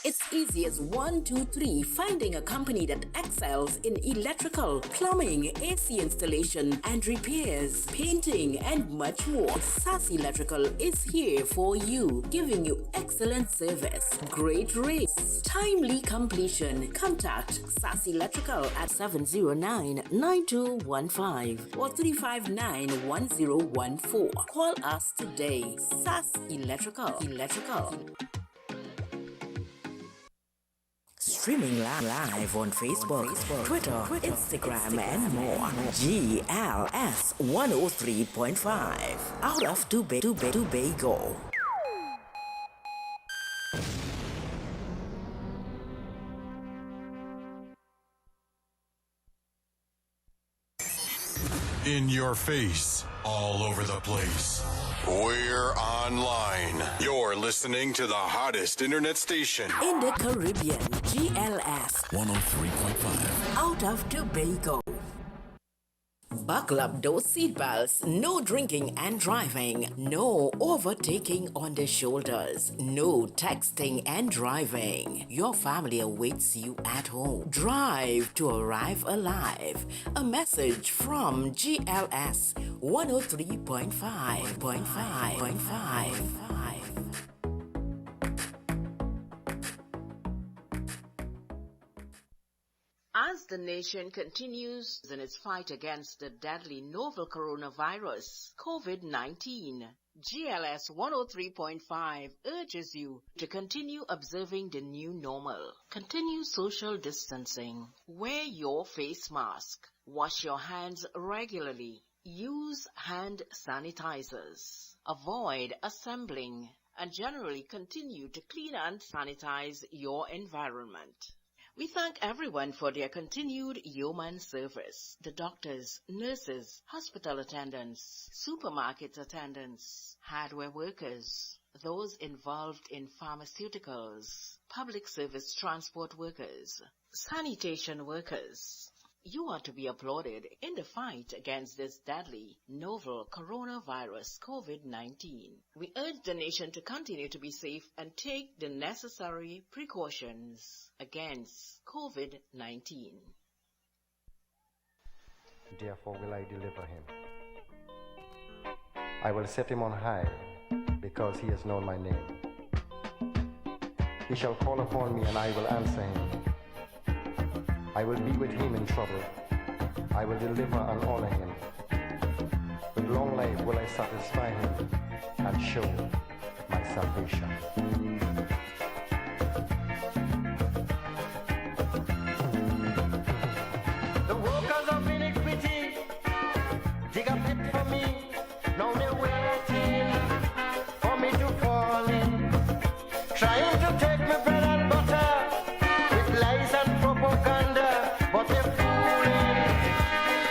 It's easy as 1, 2, 3 finding a company that excels in electrical, plumbing, AC installation and repairs, painting and much more. SAS Electrical is here for you, giving you excellent service, great rates, timely completion. Contact SAS Electrical at 709-9215 or 359-1014. Call us today. SAS Electrical. Streaming live on Facebook, Twitter, Instagram, and more. GLS 103.5 out of Tobago. In your face, all over the place. We're online. You're listening to the hottest internet station In the Caribbean, GLS 103.5. out of Tobago. Buckle up those seatbelts. No drinking and driving. No overtaking on the shoulders. No texting and driving. Your family awaits you at home. Drive to arrive alive. A message from GLS 103.5. As the nation continues in its fight against the deadly novel coronavirus, COVID-19, GLS 103.5 urges you to continue observing the new normal. Continue social distancing. Wear your face mask. Wash your hands regularly. Use hand sanitizers. Avoid assembling and generally continue to clean and sanitize your environment. We thank everyone for their continued yeoman service. The doctors, nurses, hospital attendants, supermarket attendants, hardware workers, those involved in pharmaceuticals, public service transport workers, sanitation workers. You are to be applauded in the fight against this deadly, novel coronavirus COVID-19. We urge the nation to continue to be safe and take the necessary precautions against COVID-19. Therefore will I deliver him. I will set him on high, because he has known my name. He shall call upon me, and I will answer him. I will be with him in trouble. I will deliver and honor him. With long life will I satisfy him and show my salvation. The workers of iniquity dig a pit for me. Now they're waiting for me to fall in, trying to take my bread and butter with lies and propaganda. But they're fooling,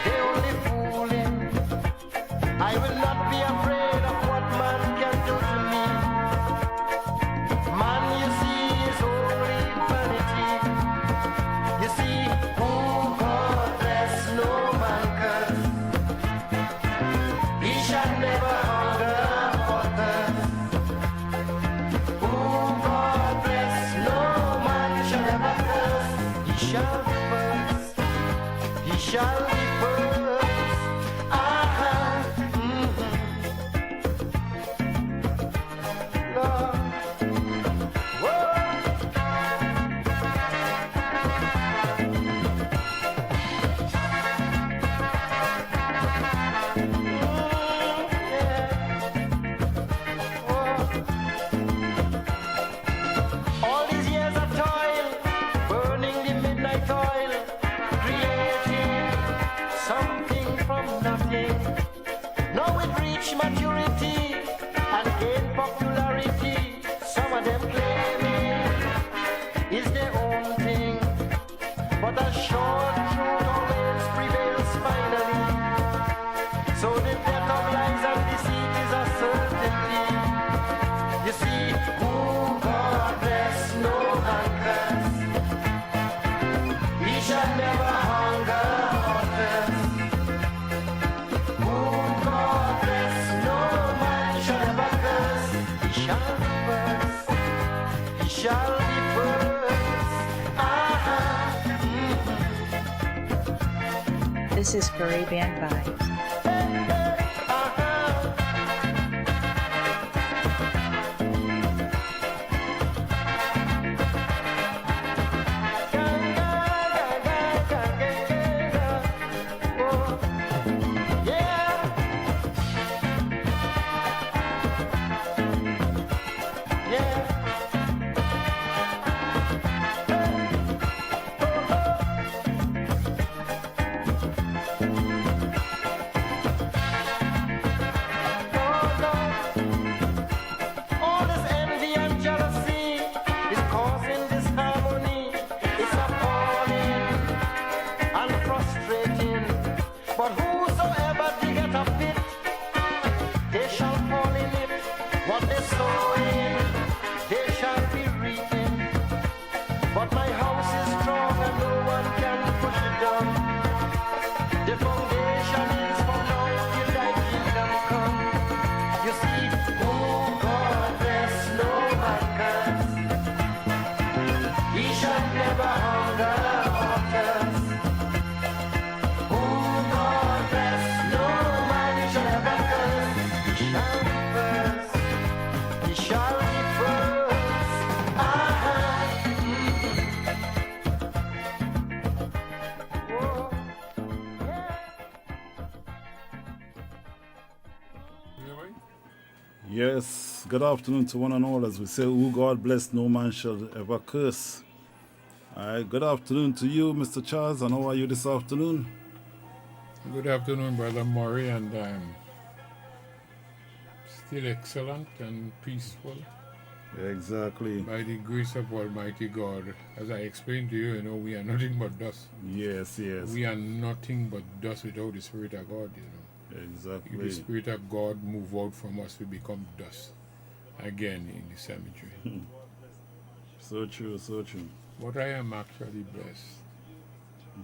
they're only fooling. I will not be afraid of what man can do to me. Man, you see, is only vanity. You see, who God bless, no man curse. He shall never hunger or thirst. Who God bless, no man shall ever curse. He shall be first. He shall be first. Lord. Whoa. All these years of toil, burning the midnight oil, creating something from nothing. Now it reached maturity and gained popularity. Some of them claiming it's their own thing, but a short truth always prevails finally. So the death of lies and deceit is a certainty. You see, who God bless, no man curse. He shall never hunger or thirst. Who God bless, no man shall ever curse. He shall be first. He shall be first. This is Caribbean Vibes. Yes, good afternoon to one and all. As we say, who God bless, no man shall ever curse. All right, good afternoon to you, Mr. Charles, and how are you this afternoon? Good afternoon, Brother Murray, and still excellent and peaceful. Exactly. By the grace of Almighty God. As I explained to you, we are nothing but dust. Yes, yes. We are nothing but dust without the Spirit of God, Exactly. If the Spirit of God move out from us, we become dust again in the cemetery. So true, so true. But I am actually blessed.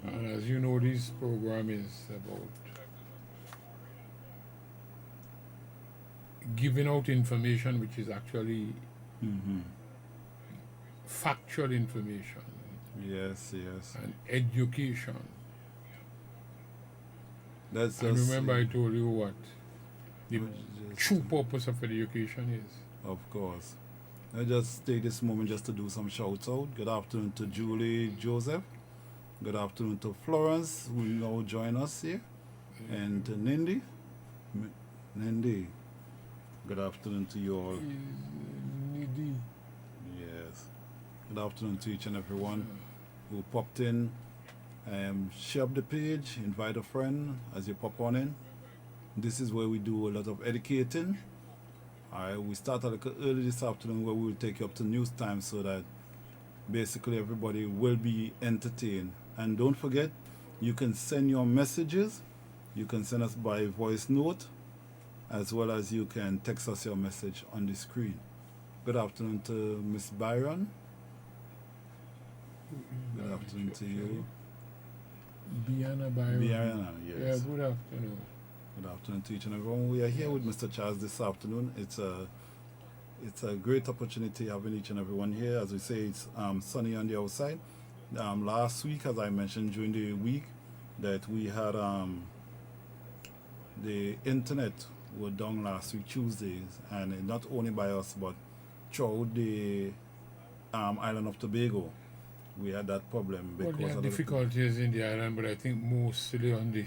And as you know, this program is about giving out information which is actually factual information. Yes, yes. And education. That's and just, remember I told you what the true purpose of education is. Of course. I just take this moment just to do some shouts out. Good afternoon to Julie Joseph. Good afternoon to Florence, who now join us here. And to Nindy. Nindy. Good afternoon to you all. Nindy. Yes. Good afternoon to each and everyone who popped in. Share up the page, invite a friend as you pop on in. This is where we do a lot of educating. We start a little early this afternoon where we will take you up to news time so that basically everybody will be entertained. And don't forget, you can send your messages. You can send us by voice note, as well as you can text us your message on the screen. Good afternoon to Miss Byron. Good afternoon to you. Biana Byron. Biana, yes. Yeah, good afternoon. Good afternoon to each and everyone. We are here with Mr. Charles this afternoon. It's a great opportunity having each and everyone here. As we say, it's sunny on the outside. Last week, as I mentioned during the week, that we had the internet were down last week, Tuesdays, and not only by us, but throughout the island of Tobago. We had that problem because there are difficulties in the island, but I think mostly on the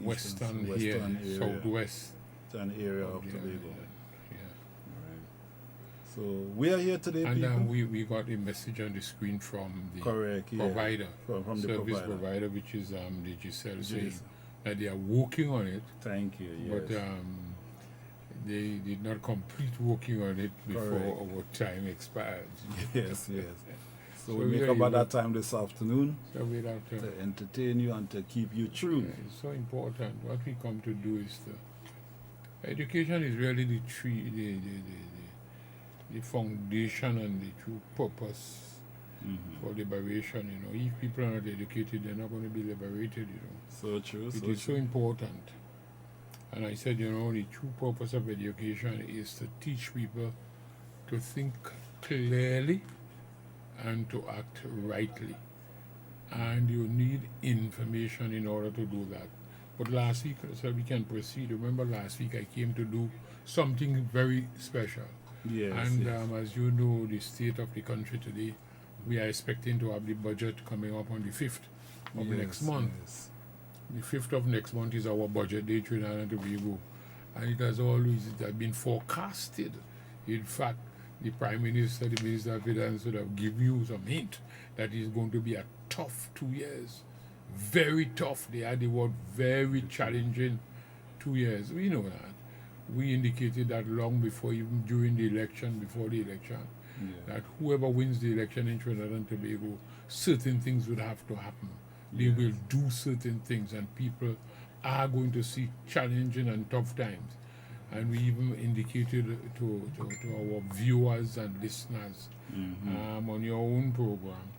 western area, southwestern area of Tobago. Yeah. Right. So we are here today, and people. We got a message on the screen from the provider, from the service provider, which is Digicel, saying that they are working on it. Thank you. Yes. But they did not complete working on it before our time expired. Yes, yes. So we make about that time this afternoon to entertain you and to keep you true. Yeah, it's so important. What we come to do is education is really the foundation and the true purpose for liberation. If people are not educated, they're not going to be liberated. So true. It is so important. And I said, the true purpose of education is to teach people to think clearly and to act rightly. and you need information in order to do that. But last week, so we can proceed. Remember last week I came to do something very special. Yes. And yes. as you know, the state of the country today, we are expecting to have the budget coming up on the 5th of next month. Yes. The 5th of next month is our budget day, Trinidad and Tobago. And it has been forecasted. In fact, the Prime Minister, the Minister of Finance would have given you some hint that it's going to be a tough 2 years. Very tough. They had the word very challenging 2 years. We know that. We indicated that long before, even during the election, that whoever wins the election in Trinidad and Tobago, certain things would have to happen. They will do certain things, and people are going to see challenging and tough times. And we even indicated to our viewers and listeners on your own program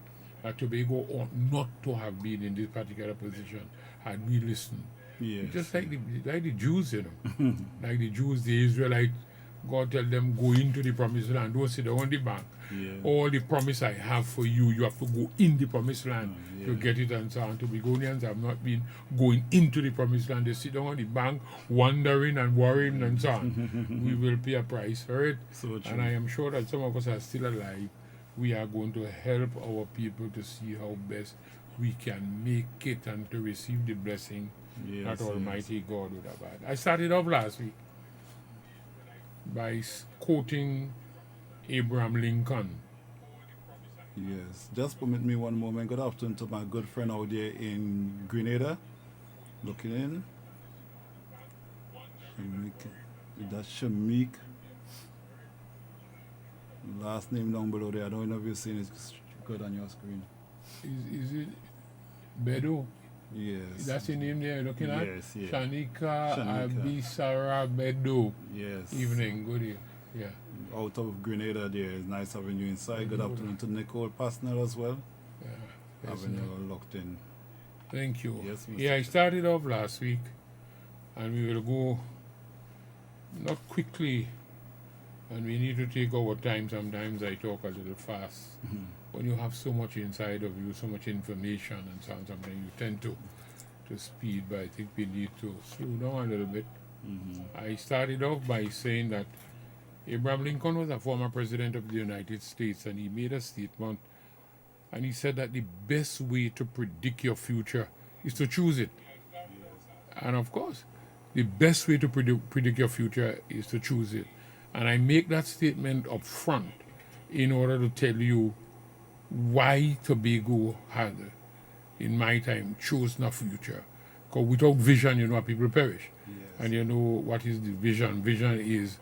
that Tobago ought not to have been in this particular position had we listened. Yes. Just like the Jews, you know. Like the Jews, the Israelites, God tell them, go into the promised land, don't sit down on the bank. Yeah. All the promise I have for you, you have to go in the promised land to get it, and so on. Tobagonians have not been going into the promised land. They sit down on the bank, wondering and worrying and so on. We will pay a price for it. So true. And I am sure that some of us are still alive. We are going to help our people to see how best we can make it and to receive the blessing that Almighty God would have had. I started off last week by quoting Abraham Lincoln. Yes. Just permit me one moment. Good afternoon to my good friend out there in Grenada. Looking in. That's Shamik. Last name down below there. I don't know if you've seen it. It's good on your screen. Is it Bedo? Yes. That's the name there you're looking at? Yes, yeah. Shanika Abisara Bedo. Yes. Evening, good evening. Yeah. Out of Grenada there. It's nice having you inside. Good afternoon to Nicole Pasnell as well. Yeah. Having you all locked in. Thank you. Yes, Mr. Yeah, I started off last week, and we will go not quickly, and we need to take our time. Sometimes I talk a little fast. When you have so much inside of you, so much information and so on, sometimes you tend to speed, but I think we need to slow down a little bit. I started off by saying that Abraham Lincoln was a former president of the United States, and he made a statement, and he said that the best way to predict your future is to choose it. And of course, the best way to predict your future is to choose it. And I make that statement up front in order to tell you why Tobago had, in my time, chosen a future. Because without vision, you know, people perish. Yes. And you know what is the vision? Vision is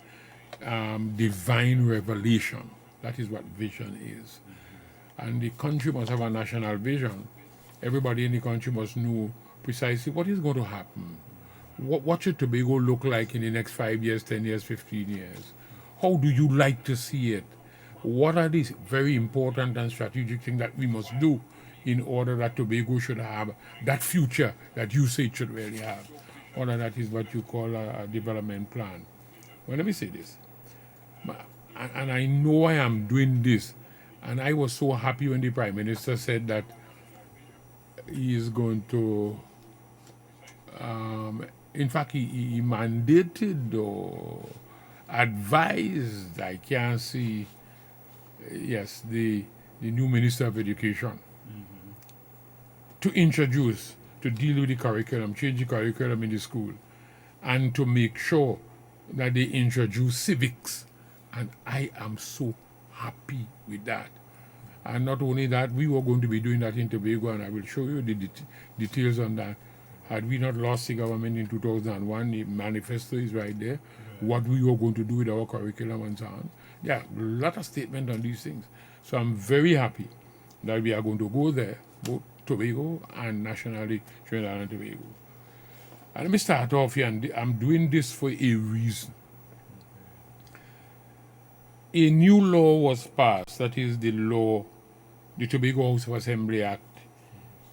divine revelation. That is what vision is. And the country must have a national vision. Everybody in the country must know precisely what is going to happen. What should Tobago look like in the next 5 years, 10 years, 15 years? How do you like to see it? What are these very important and strategic things that we must do in order that Tobago should have that future that you say it should really have? All of that is what you call a development plan. Well, let me say this. And I know I am doing this. And I was so happy when the Prime Minister said that he is going to, in fact, he mandated or advised, I can't see, yes, the new Minister of Education to introduce, to deal with the curriculum, change the curriculum in the school, and to make sure that they introduce civics. And I am so happy with that. And not only that, we were going to be doing that in Tobago, and I will show you the details on that. Had we not lost the government in 2001, the manifesto is right there, what we were going to do with our curriculum and so on. Yeah, a lot of statement on these things. So I'm very happy that we are going to go there, both Tobago and nationally Trinidad and Tobago. And let me start off here, and I'm doing this for a reason. A new law was passed, that is the law, the Tobago House of Assembly Act,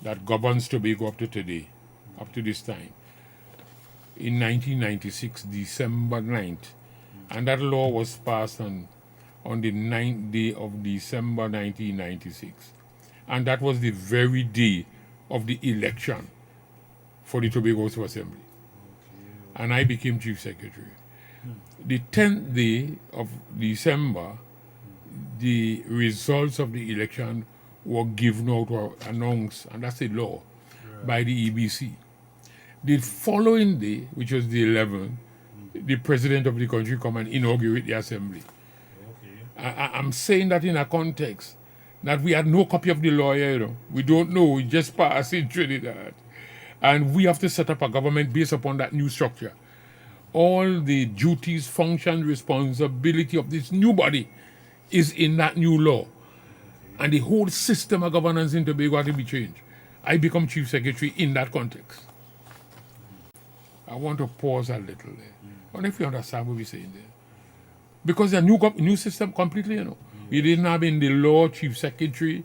that governs Tobago up to today, up to this time, in 1996, December 9th. And that law was passed on the 9th day of December 1996. And that was the very day of the election for the Tobago House of Assembly. And I became Chief Secretary. The 10th day of December, the results of the election were given out or announced, and that's the law, by the EBC. The following day, which was the 11th, the president of the country come and inaugurate the assembly. I'm saying that in a context that we had no copy of the law, we don't know, we just passed in Trinidad. And we have to set up a government based upon that new structure. All the duties, functions, responsibility of this new body is in that new law. And the whole system of governance in Tobago had to be changed. I become Chief Secretary in that context. I want to pause a little there. I wonder if you understand what we're saying there. Because the new system completely, We didn't have in the law Chief Secretary.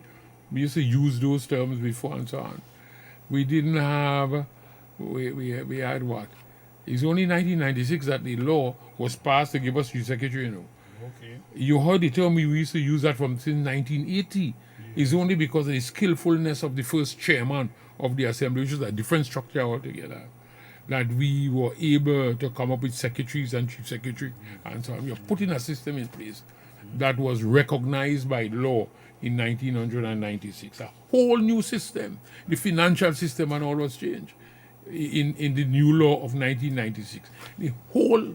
We used to use those terms before and so on. We didn't have, we had what? It's only 1996 that the law was passed to give us Chief Secretary, You heard the term, we used to use that since 1980. It's only because of the skillfulness of the first chairman of the assembly, which is a different structure altogether, that we were able to come up with secretaries and chief secretary and so on. We are putting a system in place that was recognized by law in 1996. A whole new system. The financial system and all was changed in the new law of 1996. The whole,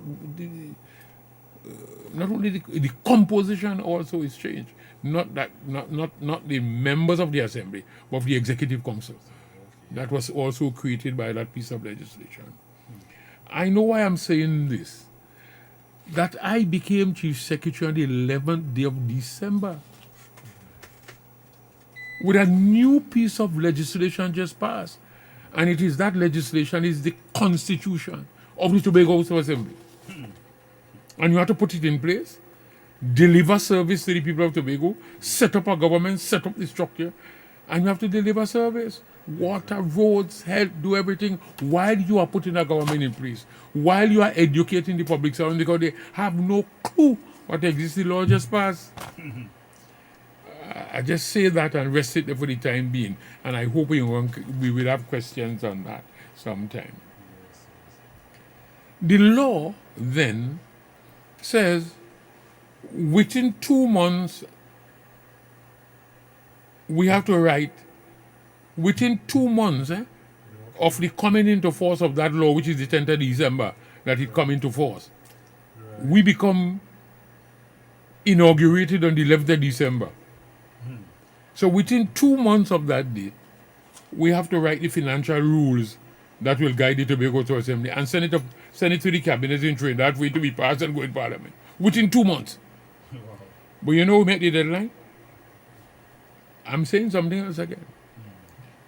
not only the composition also is changed. Not the members of the assembly, but of the executive council. That was also created by that piece of legislation. I know why I'm saying this. That I became Chief Secretary on the 11th day of December with a new piece of legislation just passed. And it is that legislation is the constitution of the Tobago House of Assembly. And you have to put it in place, deliver service to the people of Tobago, set up a government, set up the structure, and you have to deliver service. Water, roads, health, do everything while you are putting a government in place, while you are educating the public servant, because they have no clue what existing law just passed. I just say that and rest it there for the time being, and I hope we will have questions on that sometime. The law then says within 2 months we have to write within 2 months of the coming into force of that law, which is the 10th of December, that it come into force. We become inaugurated on the 11th of December. So within 2 months of that date, we have to write the financial rules that will guide the Tobago House of Assembly and send it to the cabinet in Trinidad for it to be passed and go in Parliament. Within 2 months. But you know who made the deadline? I'm saying something else again.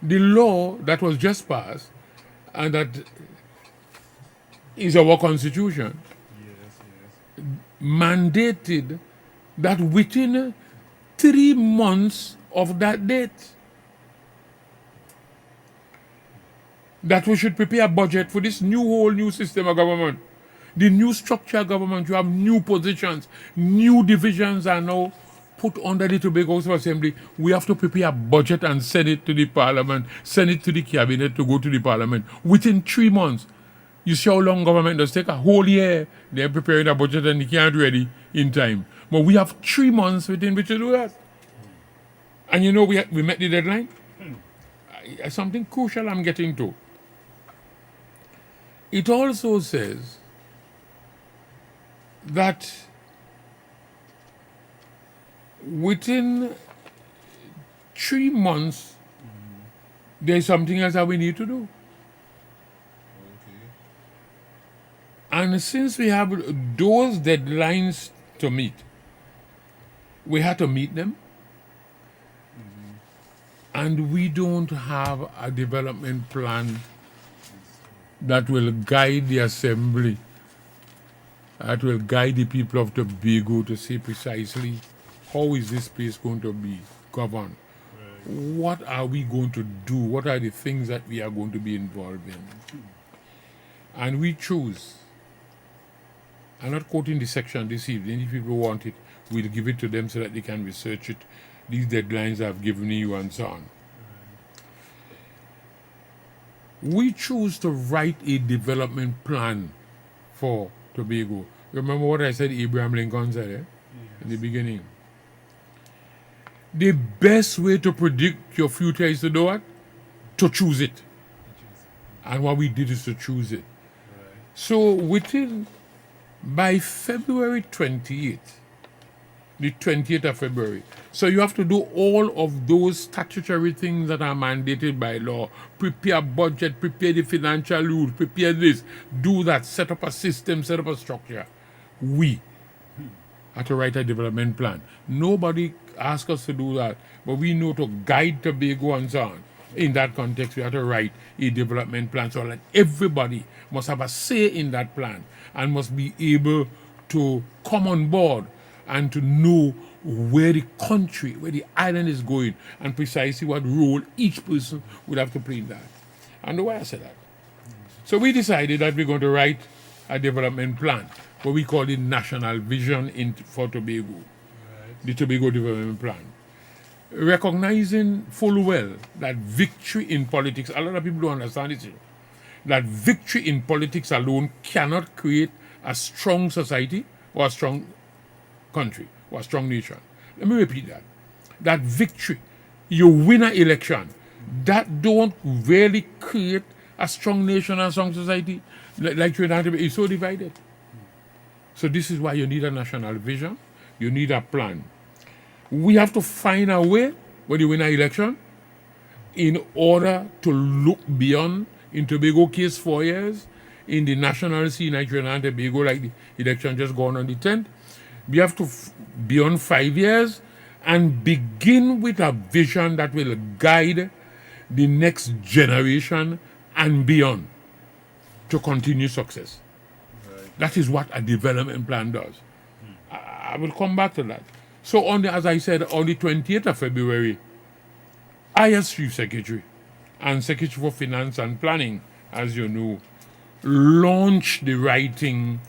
The law that was just passed and that is our constitution mandated that within 3 months of that date that we should prepare a budget for this whole new system of government. The new structure of government, you have new positions, new divisions are now put under the Tobago House of Assembly. We have to prepare a budget and send it to the Parliament, send it to the cabinet to go to the Parliament within 3 months. You see how long government does take? A whole year. They're preparing a budget and they can't ready in time. But we have 3 months within which to do that. And you know we met the deadline? Something crucial I'm getting to. It also says that within 3 months, there's something else that we need to do. And since we have those deadlines to meet, we had to meet them. And we don't have a development plan that will guide the assembly, that will guide the people of Tobago to say precisely how is this place going to be governed? What are we going to do? What are the things that we are going to be involved in? And we choose. I'm not quoting the section this evening. If people want it, we'll give it to them so that they can research it these deadlines I've given you and so on. We choose to write a development plan for Tobago. Remember what I said Abraham Lincoln said in the beginning? The best way to predict your future is to do what? To choose it. And what we did is to choose it. So by February 28th, the 20th of February, so you have to do all of those statutory things that are mandated by law. Prepare budget, prepare the financial rules, prepare this, do that, set up a system, set up a structure. We have to write a development plan. Nobody asks us to do that, but we know to guide Tobago and so on. In that context, we have to write a development plan so that everybody must have a say in that plan and must be able to come on board and to know where the country, where the island is going, and precisely what role each person would have to play in that. And the way I said that. So we decided that we're going to write a development plan, what we call the National Vision for Tobago, the Tobago Development Plan. Recognizing full well that victory in politics, a lot of people don't understand it, that victory in politics alone cannot create a strong society or a strong country or a strong nation. Let me repeat that. That victory, you win an election, that don't really create a strong nation and a strong society. Like Trinidad is so divided. So this is why you need a national vision, you need a plan. We have to find a way when you win an election in order to look beyond, in Tobago case 4 years, in the national scene like Trinidad and Tobago, like the election just gone on the 10th. We have to beyond 5 years and begin with a vision that will guide the next generation and beyond to continue success. Right. That is what a development plan does. I will come back to that. So as I said, on the 28th of February, I as Chief Secretary and Secretary for Finance and Planning, as you know, launched the writing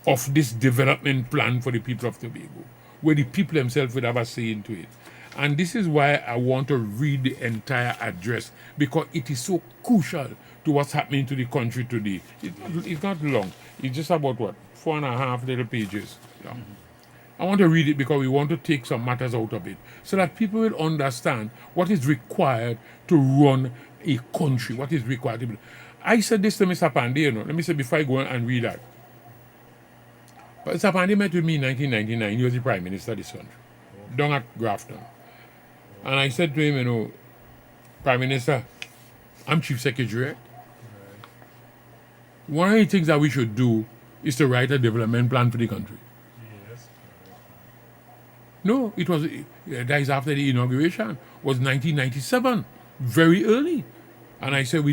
of this development plan for the people of Tobago, where the people themselves would have a say into it. And this is why I want to read the entire address, because it is so crucial to what's happening to the country today. It's not long. It's just about, 4.5 little pages. Yeah. I want to read it because we want to take some matters out of it, so that people will understand what is required to run a country, what is required to be. I said this to Mr. Pandey, let me say before I go on and read that. But Mr. Pandey met with me in 1999. He was the Prime Minister of this country, down at Grafton. And I said to him, Prime Minister, I'm Chief Secretary. Right? One of the things that we should do is to write a development plan for the country. Yes. No, that is after the inauguration, was 1997, very early. And I said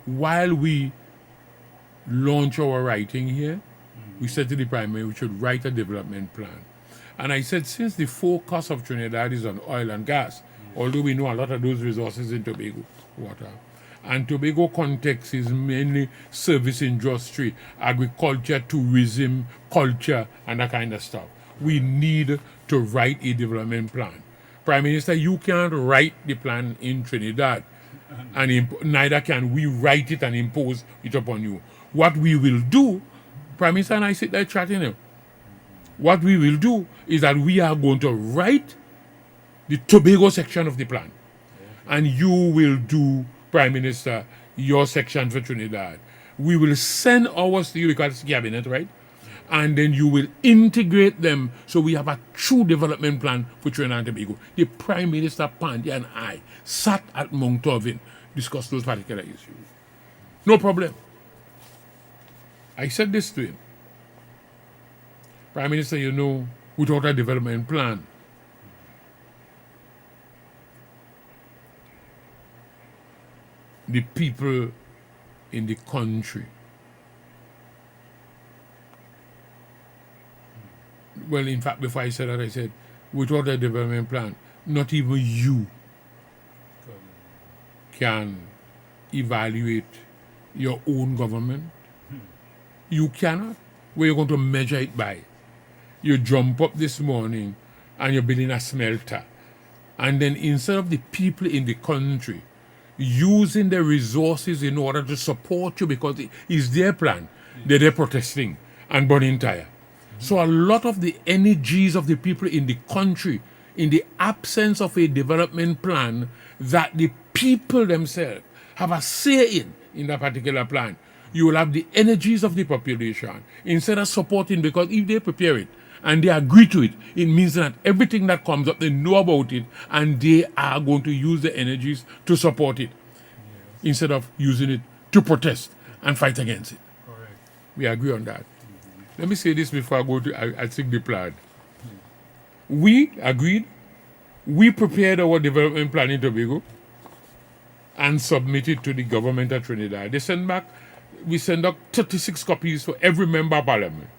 while we launch our writing here, we said to the Prime Minister we should write a development plan. And I said, since the focus of Trinidad is on oil and gas, although we know a lot of those resources in Tobago, water, and Tobago context is mainly service industry, agriculture, tourism, culture, and that kind of stuff. We need to write a development plan. Prime Minister, you can't write the plan in Trinidad, and neither can we write it and impose it upon you. What we will do, Prime Minister and I sit there chatting. What we will do is that we are going to write the Tobago section of the plan. And you will do, Prime Minister, your section for Trinidad. We will send ours to you because it's cabinet, right? And then you will integrate them so we have a true development plan for Trinidad and Tobago. The Prime Minister, Pandey, and I sat at Mount Irvin, discussed those particular issues. No problem. I said this to him. Prime Minister, without a development plan, the people in the country, well, in fact, before I said that, I said, without a development plan, not even you can evaluate your own government. You cannot. Where you're going to measure it by? You jump up this morning and you're building a smelter. And then instead of the people in the country using the resources in order to support you because it's their plan, they're protesting and burning tire. So a lot of the energies of the people in the country, in the absence of a development plan that the people themselves have a say in that particular plan, you will have the energies of the population instead of supporting, because if they prepare it and they agree to it, it means that everything that comes up, they know about it and they are going to use the energies to support it instead of using it to protest and fight against it. Correct. We agree on that. Let me say this before I go to, I think the plan. We agreed, we prepared our development plan in Tobago and submitted to the government of Trinidad. They sent back, we sent out 36 copies for every member of parliament.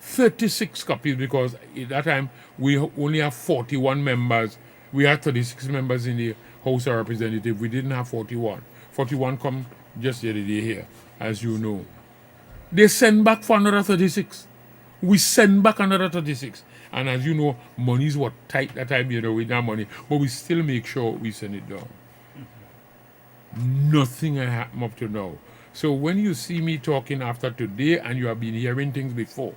36 copies, because at that time we only have 41 members. We had 36 members in the House of Representatives. We didn't have 41. 41 come just the other day here, as you know. They send back for another 36. We send back another 36. And as you know, monies were tight that time, with that money. But we still make sure we send it down. Nothing had happened up to now. So when you see me talking after today, and you have been hearing things before,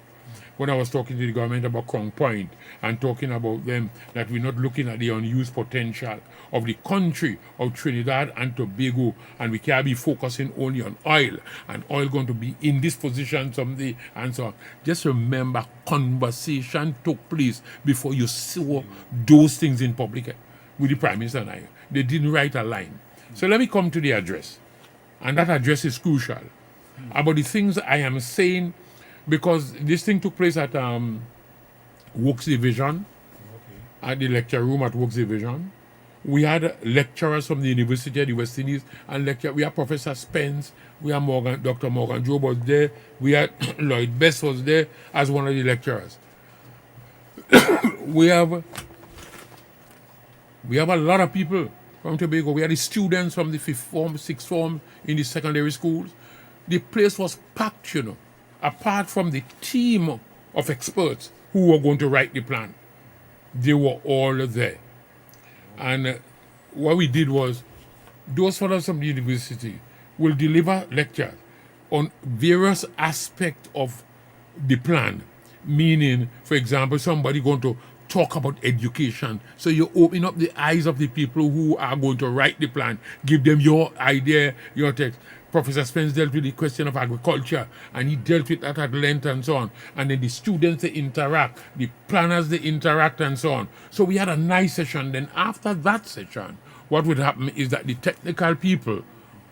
when I was talking to the government about Crown Point and talking about them, that we're not looking at the unused potential of the country of Trinidad and Tobago, and we can't be focusing only on oil, and oil going to be in this position someday, and so on. Just remember, conversation took place before you saw those things in public with the Prime Minister and I. They didn't write a line. So let me come to the address. And that address is crucial about the things I am saying, because this thing took place at Works Division, at the lecture room at Works Division. We had lecturers from the University of the West Indies and we had Professor Spence, we had Dr. Morgan Job was there, we had Lloyd Best was there as one of the lecturers. we have a lot of people from Tobago. We had the students from the 5th form, 6th form in the secondary schools. The place was packed, apart from the team of experts who were going to write the plan. They were all there. And what we did was, those fellows from the university will deliver lectures on various aspects of the plan. Meaning, for example, somebody going to talk about education. So you open up the eyes of the people who are going to write the plan, give them your idea, your text. Professor Spence dealt with the question of agriculture, and he dealt with that at length and so on. And then the students, they interact, the planners, they interact and so on. So we had a nice session. Then after that session, what would happen is that the technical people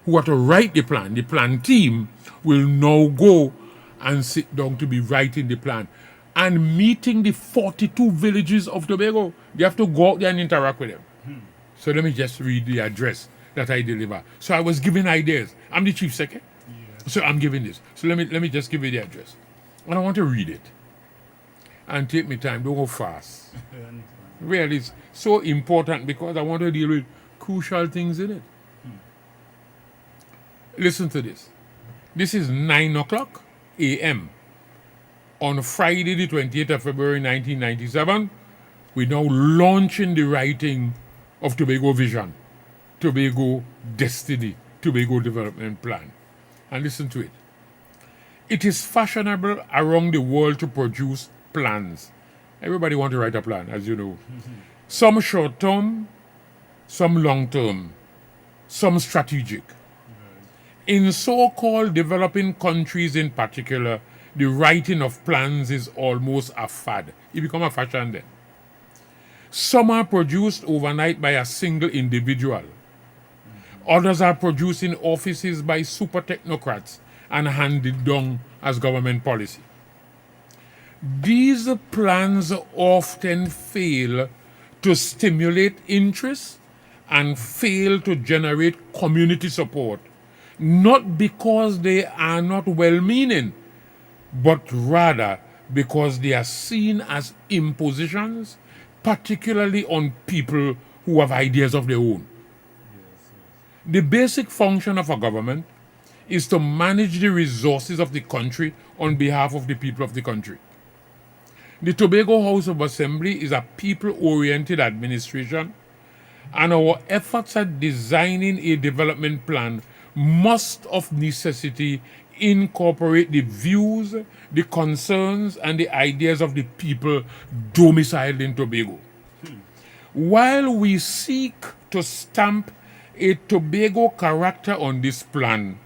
who are to write the plan team, will now go and sit down to be writing the plan. And meeting the 42 villages of Tobago, they have to go out there and interact with them. So let me just read the address that I deliver. So I was giving ideas. I'm the chief secretary, so I'm giving this. So let me just give you the address, and I want to read it and take my time. Don't go fast. Really, it's so important because I want to deal with crucial things in it. Listen to this. This is 9:00 a.m. on Friday, the 28th of February, 1997. We're now launching the writing of Tobago Vision, Tobago Destiny, Tobago Development Plan. And listen to it. It is fashionable around the world to produce plans. Everybody wants to write a plan, as you know. Some short-term, some long-term, some strategic. In so-called developing countries in particular, the writing of plans is almost a fad. It becomes a fashion then. Some are produced overnight by a single individual. Others are produced in offices by super technocrats and handed down as government policy. These plans often fail to stimulate interest and fail to generate community support, not because they are not well-meaning, but rather because they are seen as impositions, particularly on people who have ideas of their own. The basic function of a government is to manage the resources of the country on behalf of the people of the country. The Tobago House of Assembly is a people-oriented administration, and our efforts at designing a development plan must of necessity incorporate the views, the concerns, and the ideas of the people domiciled in Tobago. While we seek to stamp a Tobago character on this plan,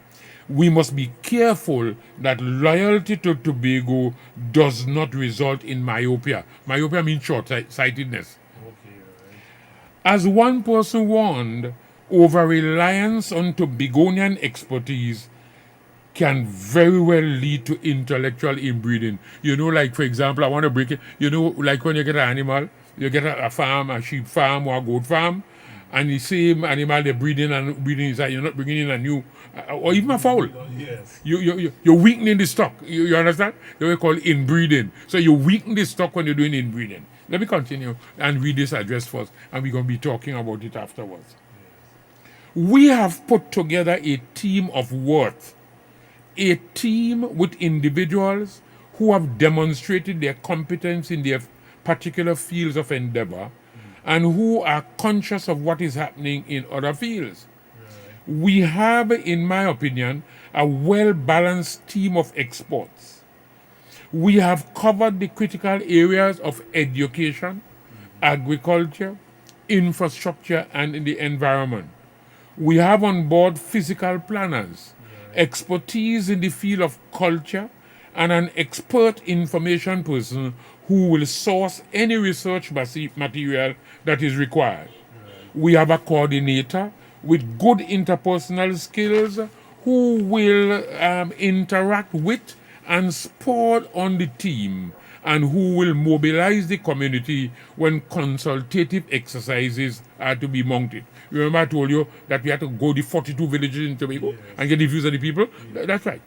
we must be careful that loyalty to Tobago does not result in myopia. Myopia means short-sightedness. As one person warned, over-reliance on Tobagonian expertise can very well lead to intellectual inbreeding. You know, like, for example, I want to break it. You know, like when you get an animal, you get a farm, a sheep farm or a goat farm, and the same animal they're breeding inside. You're not bringing in a new, or even a fowl. Yes. You're weakening the stock. You understand? They were called inbreeding. So you weaken the stock when you're doing inbreeding. Let me continue and read this address first, and we're going to be talking about it afterwards. We have put together a team of worth, a team with individuals who have demonstrated their competence in their particular fields of endeavor and who are conscious of what is happening in other fields. We have, in my opinion, a well-balanced team of experts. We have covered the critical areas of education, agriculture, infrastructure, and the environment. We have on board physical planners, expertise in the field of culture, and an expert information person who will source any research material that is required. We have a coordinator with good interpersonal skills who will interact with and support on the team and who will mobilize the community when consultative exercises are to be mounted. Remember I told you that we had to go to 42 villages in Tobago and get the views of the people? That's right.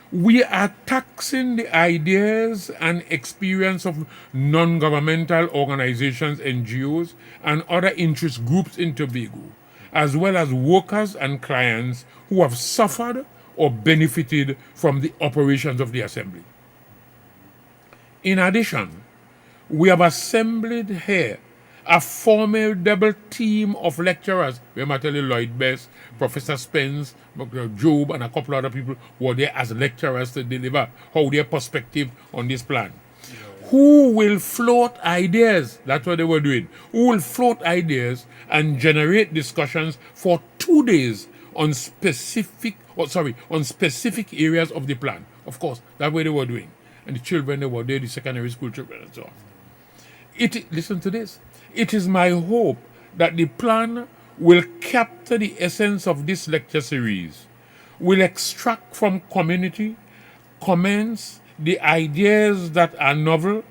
We are taxing the ideas and experience of non-governmental organizations, NGOs, and other interest groups in Tobago, as well as workers and clients who have suffered or benefited from the operations of the Assembly. In addition, we have assembled here a formidable team of lecturers. Remember, I tell you Lloyd Best, Professor Spence, Dr. Job, and a couple other people who are there as lecturers to deliver their perspective on this plan. Who will float ideas? That's what they were doing. Who will float ideas and generate discussions for 2 days on specific areas of the plan. Of course, that's what they were doing. And the children, they were there, the secondary school children and so on. Listen to this. It is my hope that the plan will capture the essence of this lecture series, will extract from community comments the ideas that are novel,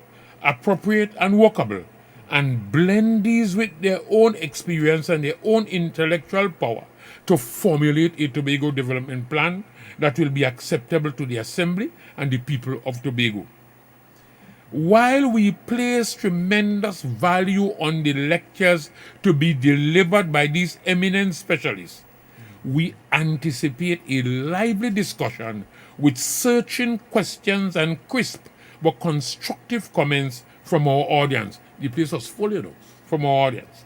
appropriate, and workable, and blend these with their own experience and their own intellectual power to formulate a Tobago development plan that will be acceptable to the Assembly and the people of Tobago. While we place tremendous value on the lectures to be delivered by these eminent specialists, we anticipate a lively discussion with searching questions and crisp but constructive comments from our audience. The place was full, from our audience.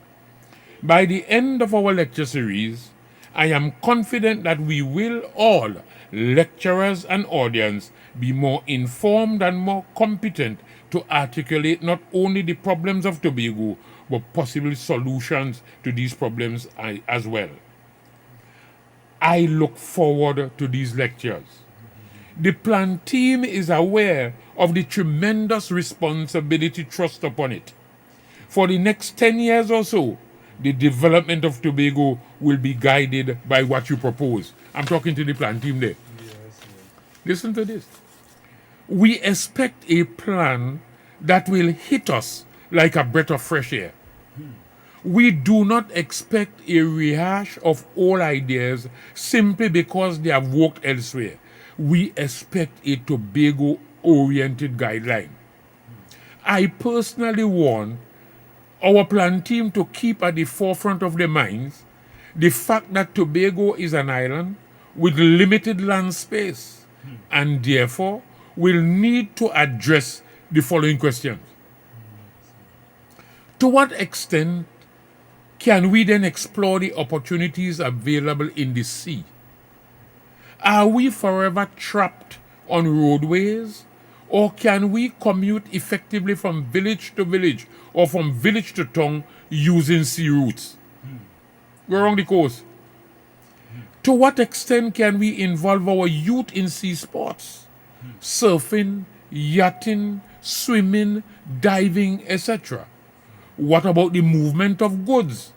By the end of our lecture series, I am confident that we will all, lecturers and audience, be more informed and more competent to articulate not only the problems of Tobago, but possible solutions to these problems as well. I look forward to these lectures. The plan team is aware of the tremendous responsibility thrust upon it. For the next 10 years or so, the development of Tobago will be guided by what you propose. I'm talking to the plan team there. Listen to this. We expect a plan that will hit us like a breath of fresh air. We do not expect a rehash of all ideas simply because they have worked elsewhere. We expect a Tobago-oriented guideline. I personally want our plan team to keep at the forefront of their minds the fact that Tobago is an island with limited land space and therefore will need to address the following questions. To what extent can we then explore the opportunities available in the sea? Are we forever trapped on roadways, or can we commute effectively from village to village or from village to town using sea routes? We're on the coast. To what extent can we involve our youth in sea sports? Surfing, yachting, swimming, diving, etc. What about the movement of goods,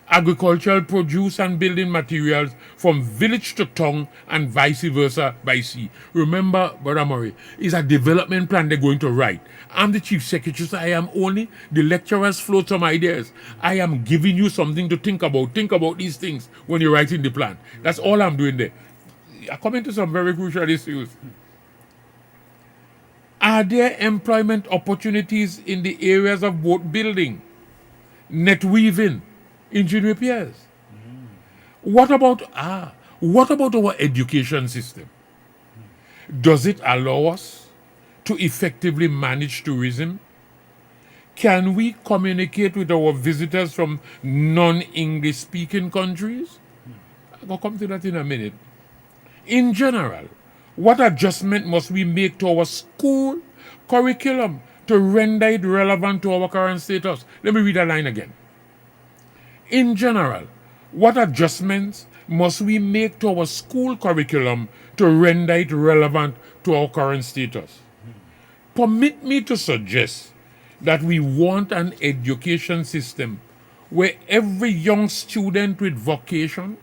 agricultural produce and building materials from village to town and vice versa by sea? Remember, Brother Murray, it's a development plan they're going to write. I'm the chief secretary, so I am only the lecturers float some ideas. I am giving you something to think about. Think about these things when you're writing the plan. That's all I'm doing there. I come into some very crucial issues. Are there employment opportunities in the areas of boat building, net weaving, engine repairs? What about our education system? Does it allow us to effectively manage tourism? Can we communicate with our visitors from non-English speaking countries? I'll come to that in a minute. In general, what adjustment must we make to our school curriculum to render it relevant to our current status? Let me read that line again. In general, what adjustments must we make to our school curriculum to render it relevant to our current status? Permit me to suggest that we want an education system where every young student with vocation,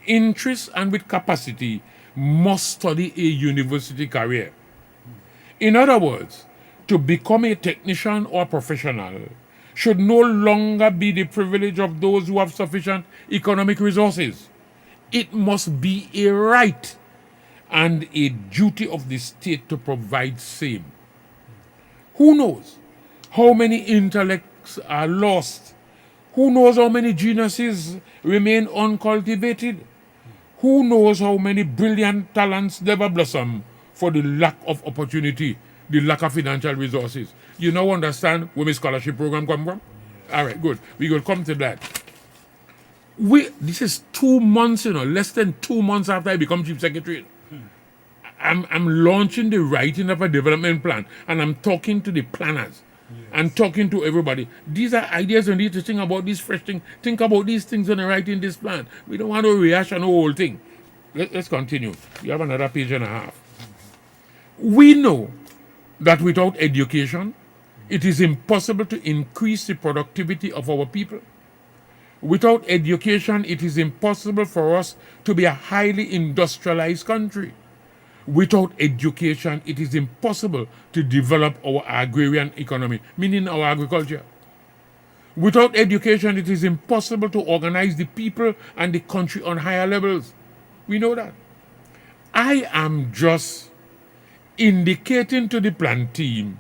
interest, and with capacity must study a university career. In other words, to become a technician or professional should no longer be the privilege of those who have sufficient economic resources. It must be a right and a duty of the state to provide same. Who knows how many intellects are lost? Who knows how many geniuses remain uncultivated? Who knows how many brilliant talents never blossom for the lack of opportunity, the lack of financial resources? You now understand where my scholarship program come from? All right, good. We will come to that. This is 2 months, less than 2 months after I become chief secretary. I'm launching the writing of a development plan, and I'm talking to the planners. And talking to everybody. These are ideas you need to think about, these fresh things. Think about these things when you're writing this plan. We don't want to rehash on the whole thing. Let's continue. You have another page and a half. We know that without education, it is impossible to increase the productivity of our people. Without education, it is impossible for us to be a highly industrialized country. Without education, it is impossible to develop our agrarian economy, meaning our agriculture. Without education, it is impossible to organize the people and the country on higher levels. We know that. I am just indicating to the plan team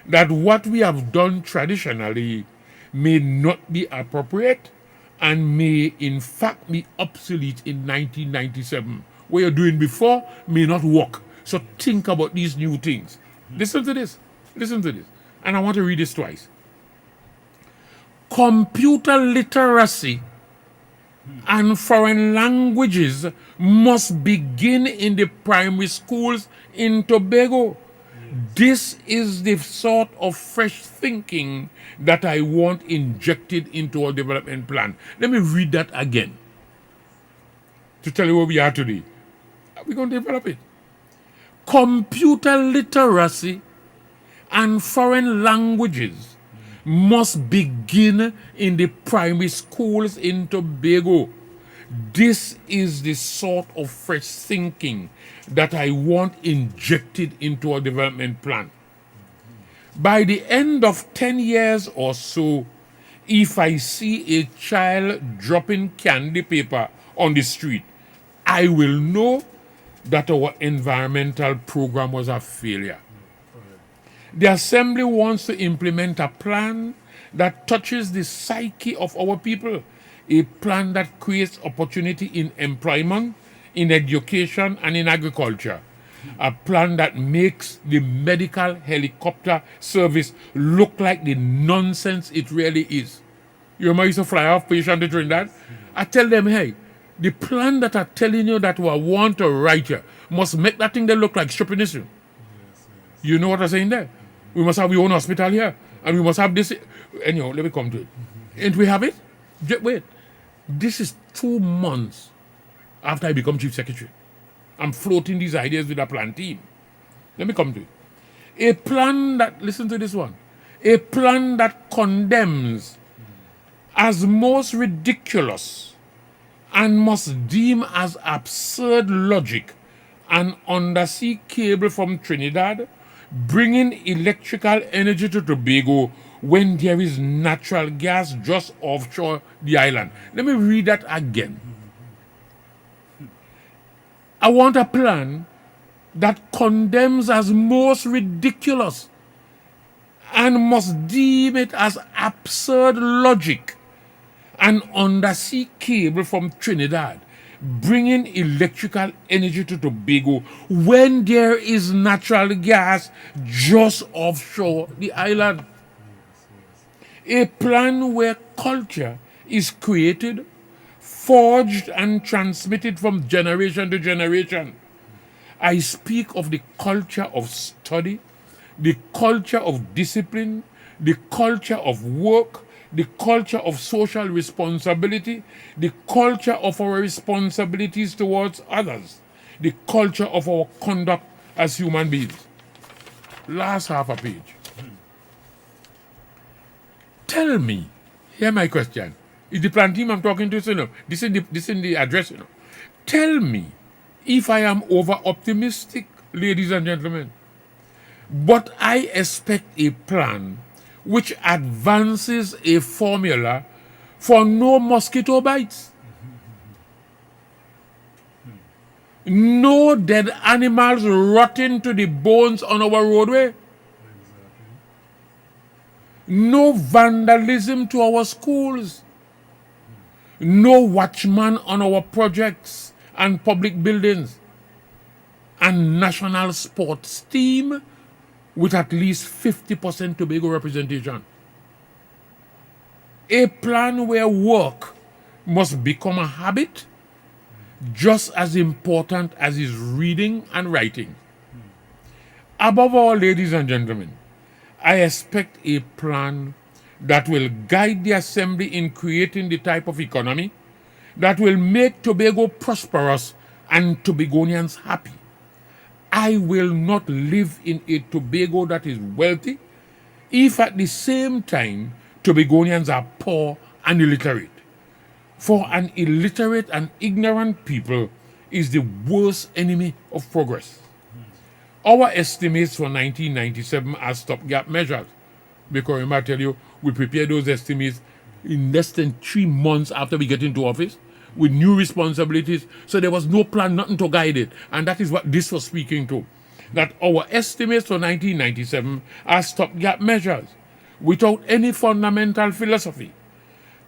that what we have done traditionally may not be appropriate and may in fact be obsolete in 1997. What you're doing before may not work. So think about these new things. Listen to this. Listen to this. And I want to read this twice. Computer literacy and foreign languages must begin in the primary schools in Tobago. This is the sort of fresh thinking that I want injected into our development plan. Let me read that again to tell you where we are today. We're going to develop it. Computer literacy and foreign languages must begin in the primary schools in Tobago. This is the sort of fresh thinking that I want injected into our development plan. By the end of 10 years or so, if I see a child dropping candy paper on the street, I will know that our environmental program was a failure. The Assembly wants to implement a plan that touches the psyche of our people, a plan that creates opportunity in employment, in education, and in agriculture. a plan that makes the medical helicopter service look like the nonsense it really is. You remember I used to fly off patient to Trinidad? I tell them, hey, the plan that I'm telling you that we want to write here must make that thing that look like stupidness. You know what I'm saying there? We must have our own hospital here. And we must have this. Anyhow, let me come to it. And we have it? Wait. This is 2 months after I become chief secretary. I'm floating these ideas with a plan team. Let me come to it. A plan that, listen to this one, a plan that condemns as most ridiculous and must deem as absurd logic an undersea cable from Trinidad bringing electrical energy to Tobago when there is natural gas just offshore the island. Let me read that again. I want a plan that condemns as most ridiculous and must deem it as absurd logic an undersea cable from Trinidad bringing electrical energy to Tobago when there is natural gas just offshore the island. A plan where culture is created, forged and transmitted from generation to generation. I speak of the culture of study, the culture of discipline, the culture of work, the culture of social responsibility, the culture of our responsibilities towards others, the culture of our conduct as human beings. Last half a page. Tell me, hear my question. It's the plan team I'm talking to, you know. This is the address, you know. Tell me if I am over-optimistic, ladies and gentlemen. But I expect a plan which advances a formula for no mosquito bites. No dead animals rotting to the bones on our roadway. No vandalism to our schools. No watchman on our projects and public buildings. And national sports team with at least 50% Tobago representation. A plan where work must become a habit just as important as is reading and writing. Above all, ladies and gentlemen, I expect a plan that will guide the Assembly in creating the type of economy that will make Tobago prosperous and Tobagonians happy. I will not live in a Tobago that is wealthy if at the same time Tobagonians are poor and illiterate. For an illiterate and ignorant people is the worst enemy of progress. Our estimates for 1997 are stopgap measures. Because I tell you, we prepared those estimates in less than 3 months after we get into office with new responsibilities. So there was no plan, nothing to guide it. And that is what this was speaking to. That our estimates for 1997 are stopgap measures without any fundamental philosophy.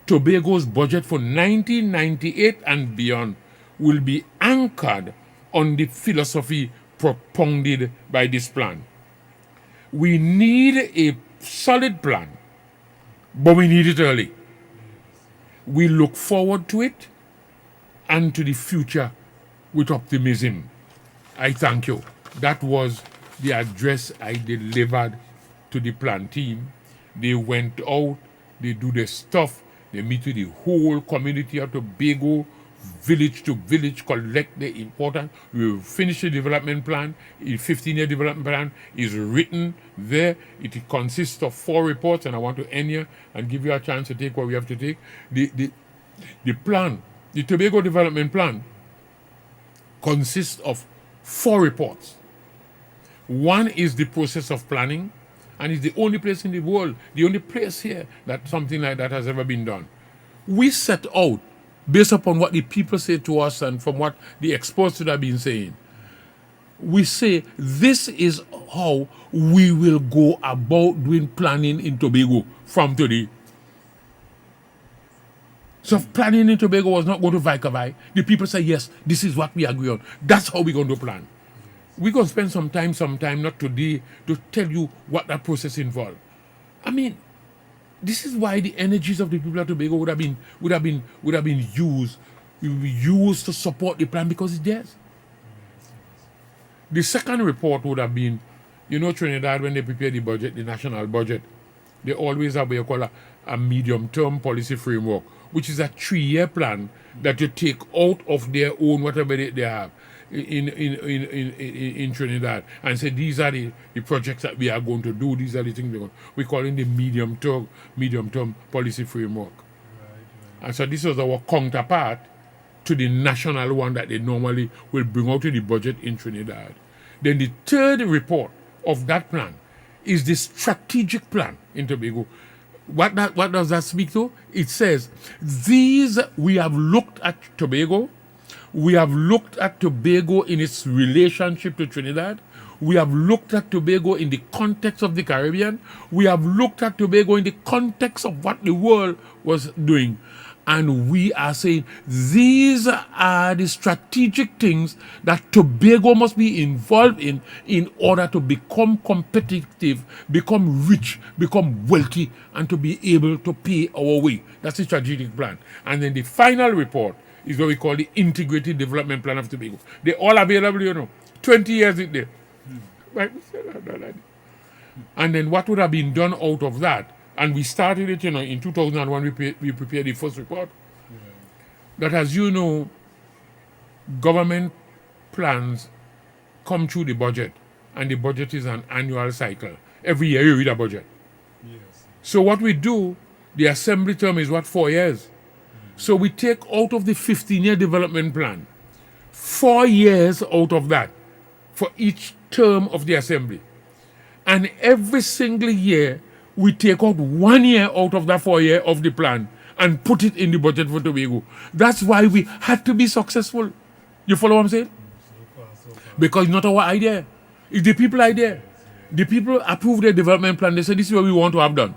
Tobago's budget for 1998 and beyond will be anchored on the philosophy propounded by this plan. We need a solid plan, but we need it early. We look forward to it and to the future with optimism. I thank you. That was the address I delivered to the plan team. They went out, they do their stuff, they meet with the whole community of Tobago, village to village, collect the important. We will finish the development plan. The 15-year development plan is written there. It consists of 4 reports, and I want to end here and give you a chance to take what we have to take. The plan, the Tobago development plan, consists of 4 reports. One is the process of planning, and it's the only place in the world, the only place here that something like that has ever been done. We set out based upon what the people say to us and from what the experts have been saying. We say this is how we will go about doing planning in Tobago from today. So if planning in Tobago was not going to Vicavai, the people say, yes, this is what we agree on. That's how we're going to plan. We're going to spend some time, not today, to tell you what that process involved. I mean, this is why the energies of the people of Tobago would have been used to support the plan, because it's theirs. The second report would have been, Trinidad, when they prepare the budget, the national budget, they always have what you call a medium-term policy framework, which is a 3-year plan that you take out of their own whatever they have in Trinidad, and say these are the projects that we are going to do. These are the things we call in the medium-term policy framework. Right. And so this was our counterpart to the national one that they normally will bring out to the budget in Trinidad. Then the third report of that plan is the strategic plan in Tobago. What does that speak to? It says, we have looked at Tobago. We have looked at Tobago in its relationship to Trinidad. We have looked at Tobago in the context of the Caribbean. We have looked at Tobago in the context of what the world was doing. And we are saying these are the strategic things that Tobago must be involved in order to become competitive, become rich, become wealthy, and to be able to pay our way. That's the strategic plan. And then the final report is what we call the Integrated Development Plan of Tobago. They're all available, 20 years in there. Right? And then what would have been done out of that? And we started it, in 2001, we prepared the first report. That, as you know, government plans come through the budget, and the budget is an annual cycle. Every year you read a budget. Yes. So what we do, the assembly term is 4 years. So we take out of the 15-year development plan, 4 years out of that for each term of the assembly. And every single year, we take out 1 year out of that 4 year of the plan and put it in the budget for Tobago. That's why we had to be successful. You follow what I'm saying? So far. Because it's not our idea. It's the people's idea. The people approve their development plan. They say, this is what we want to have done.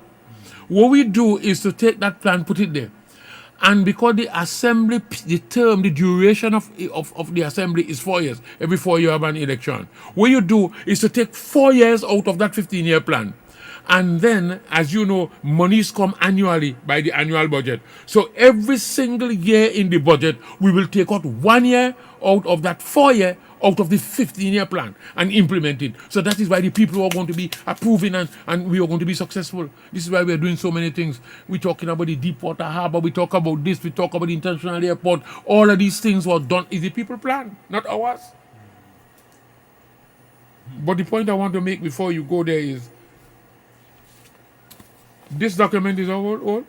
What we do is to take that plan, put it there. And because the assembly, the duration of the assembly is 4 years. Every 4 years you have an election. What you do is to take 4 years out of that 15-year plan. And then, as you know, monies come annually by the annual budget. So every single year in the budget, we will take out 1 year out of that 4 year out of the 15-year plan and implement it. So that is why the people are going to be approving and we are going to be successful. This is why we are doing so many things. We're talking about the Deepwater Harbor, we talk about this, we talk about the international airport. All of these things were done is the people plan, not ours. But the point I want to make before you go there is, this document is how old?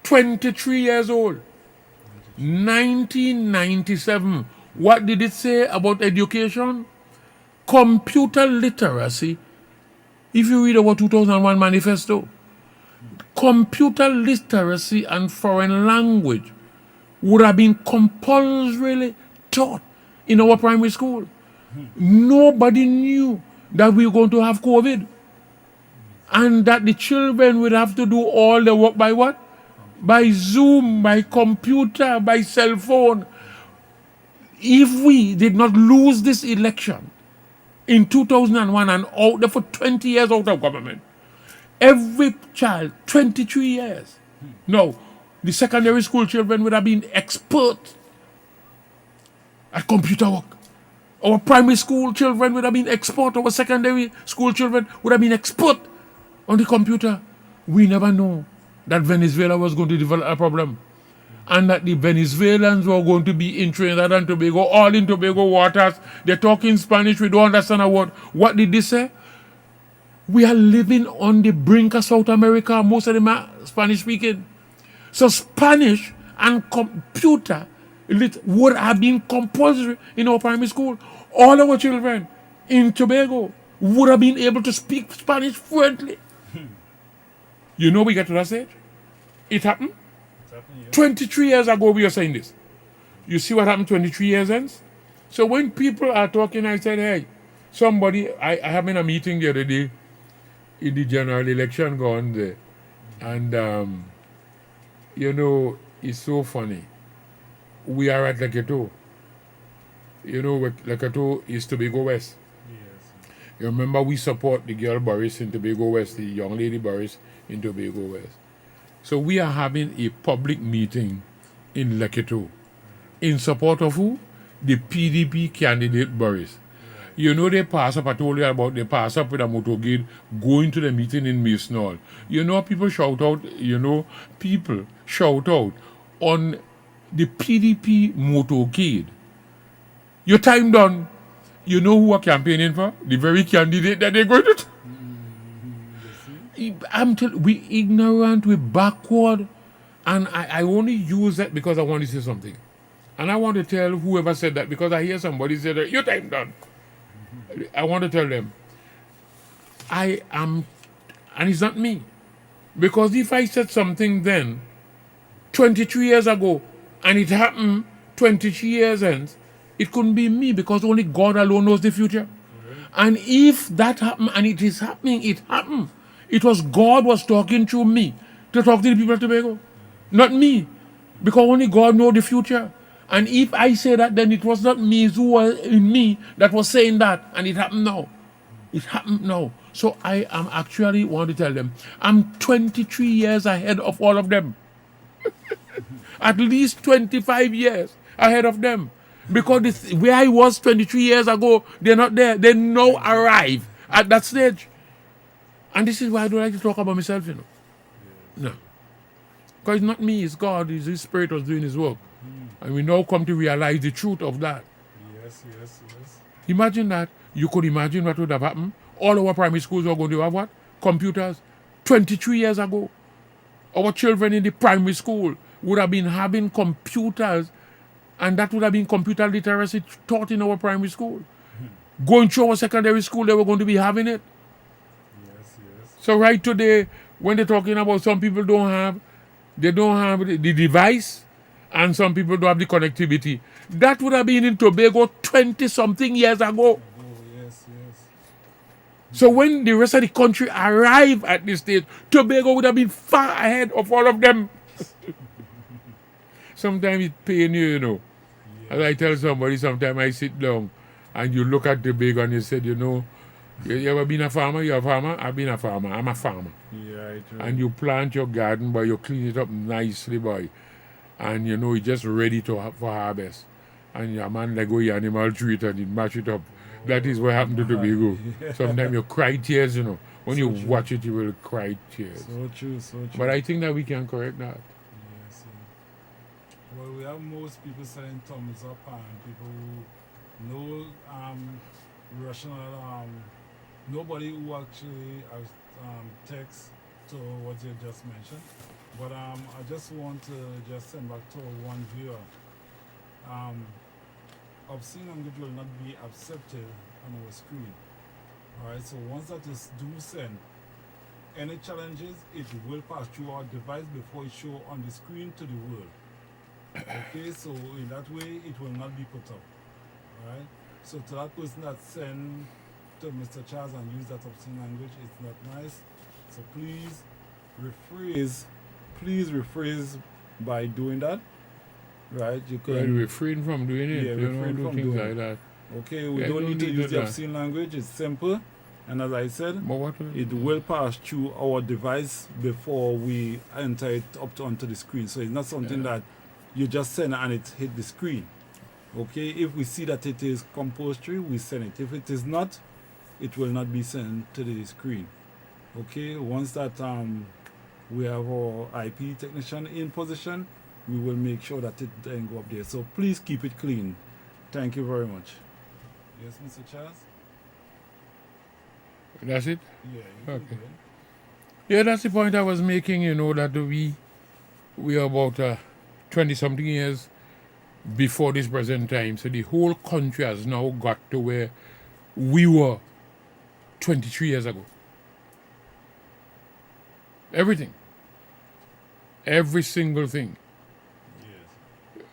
23 years old. 1997. What did it say about education? Computer literacy. If you read our 2001 manifesto, computer literacy and foreign language would have been compulsorily taught in our primary school. Nobody knew that we were going to have COVID. And that the children would have to do all the work by what? By Zoom, by computer, by cell phone. If we did not lose this election in 2001 and out there for 20 years out of government, every child, 23 years. No, the secondary school children would have been expert at computer work. Our primary school children would have been expert. Our secondary school children would have been expert on the computer. We never know that Venezuela was going to develop a problem and that the Venezuelans were going to be in Trinidad and Tobago, all in Tobago waters. They're talking Spanish. We don't understand a word. What did they say? We are living on the brink of South America. Most of them are Spanish speaking. So Spanish and computer would have been compulsory in our primary school. All our children in Tobago would have been able to speak Spanish fluently. You know we get to that stage? It happened. Yeah. 23 years ago we are saying this. You see what happened 23 years since? So when people are talking, I said, hey, somebody, I have been a meeting the other day in the general election gone there. And, it's so funny. We are at Leketo. Leketo is Tobago West. You remember we support the girl Boris in Tobago West, the young lady Boris in Tobago West. So we are having a public meeting in Leketo in support of who? The PDP candidate Boris. You know they pass up, I told you about, they pass up with a motorcade going to the meeting in Masonall. You know people shout out, people shout out on the PDP motorcade. Your time done. You know who are campaigning for? The very candidate that they're going to... we ignorant, we backward. And I only use that because I want to say something. And I want to tell whoever said that, because I hear somebody say that, your time done. I want to tell them, I am, and it's not me. Because if I said something then, 23 years ago, and it happened 23 years hence, it couldn't be me, because only God alone knows the future. And if that happened, and it is happening, it happened. It was God was talking through me to talk to the people of Tobago. Not me. Because only God knows the future. And if I say that, then it was not me who was in me that was saying that. And it happened now. It happened now. So I am actually want to tell them, I'm 23 years ahead of all of them. At least 25 years ahead of them. Because where I was 23 years ago, they're not there. They now arrive at that stage. And this is why I don't like to talk about myself, No. Because it's not me, it's God. It's His Spirit was doing His work. And we now come to realize the truth of that. Yes. Imagine that. You could imagine what would have happened. All our primary schools are going to have what? Computers. 23 years ago. Our children in the primary school would have been having computers, and that would have been computer literacy taught in our primary school. Going through our secondary school, they were going to be having it. Yes. So right today, when they're talking about some people don't have the device, and some people don't have the connectivity. That would have been in Tobago 20-something years ago. Yes. So when the rest of the country arrived at this stage, Tobago would have been far ahead of all of them. Sometimes it's pain you, As I tell somebody, sometimes I sit down and you look at Tobago and you said, you ever been a farmer? You're a farmer? I've been a farmer. I'm a farmer. Yeah, and you plant your garden, boy, you clean it up nicely, boy. And you're just ready for harvest. And your man let go your animal treat and you mash it up. That is what happened to Tobago. Sometimes you cry tears, When you watch it, you will cry tears. So true. But I think that we can correct that. Yes. Well, we have most people saying thumbs up, and people who know rational, nobody who actually text to what you just mentioned. But I just want to just send back to one viewer. Obscene language will not be accepted on our screen. Alright, so once that is sent, any challenges, it will pass through our device before it shows on the screen to the world. Okay, so in that way, it will not be put up. Alright, so to that person that sent to Mr. Charles and use that obscene language, it's not nice. So please rephrase by doing that. Right, you can refrain from doing it. Yeah, refrain from things doing like that. Okay, we don't need to use the obscene language. It's simple, and as I said, it will pass through our device before we enter it onto the screen. So it's not something that you just send and it hit the screen. Okay, if we see that it is compulsory, we send it. If it is not, it will not be sent to the screen. Okay, once that we have our IP technician in position, we will make sure that it then go up there. So please keep it clean. Thank you very much. Yes, Mr. Charles? That's it? Yeah. Okay. Yeah, that's the point I was making, that we are about 20-something years before this present time. So the whole country has now got to where we were 23 years ago. Everything. Every single thing.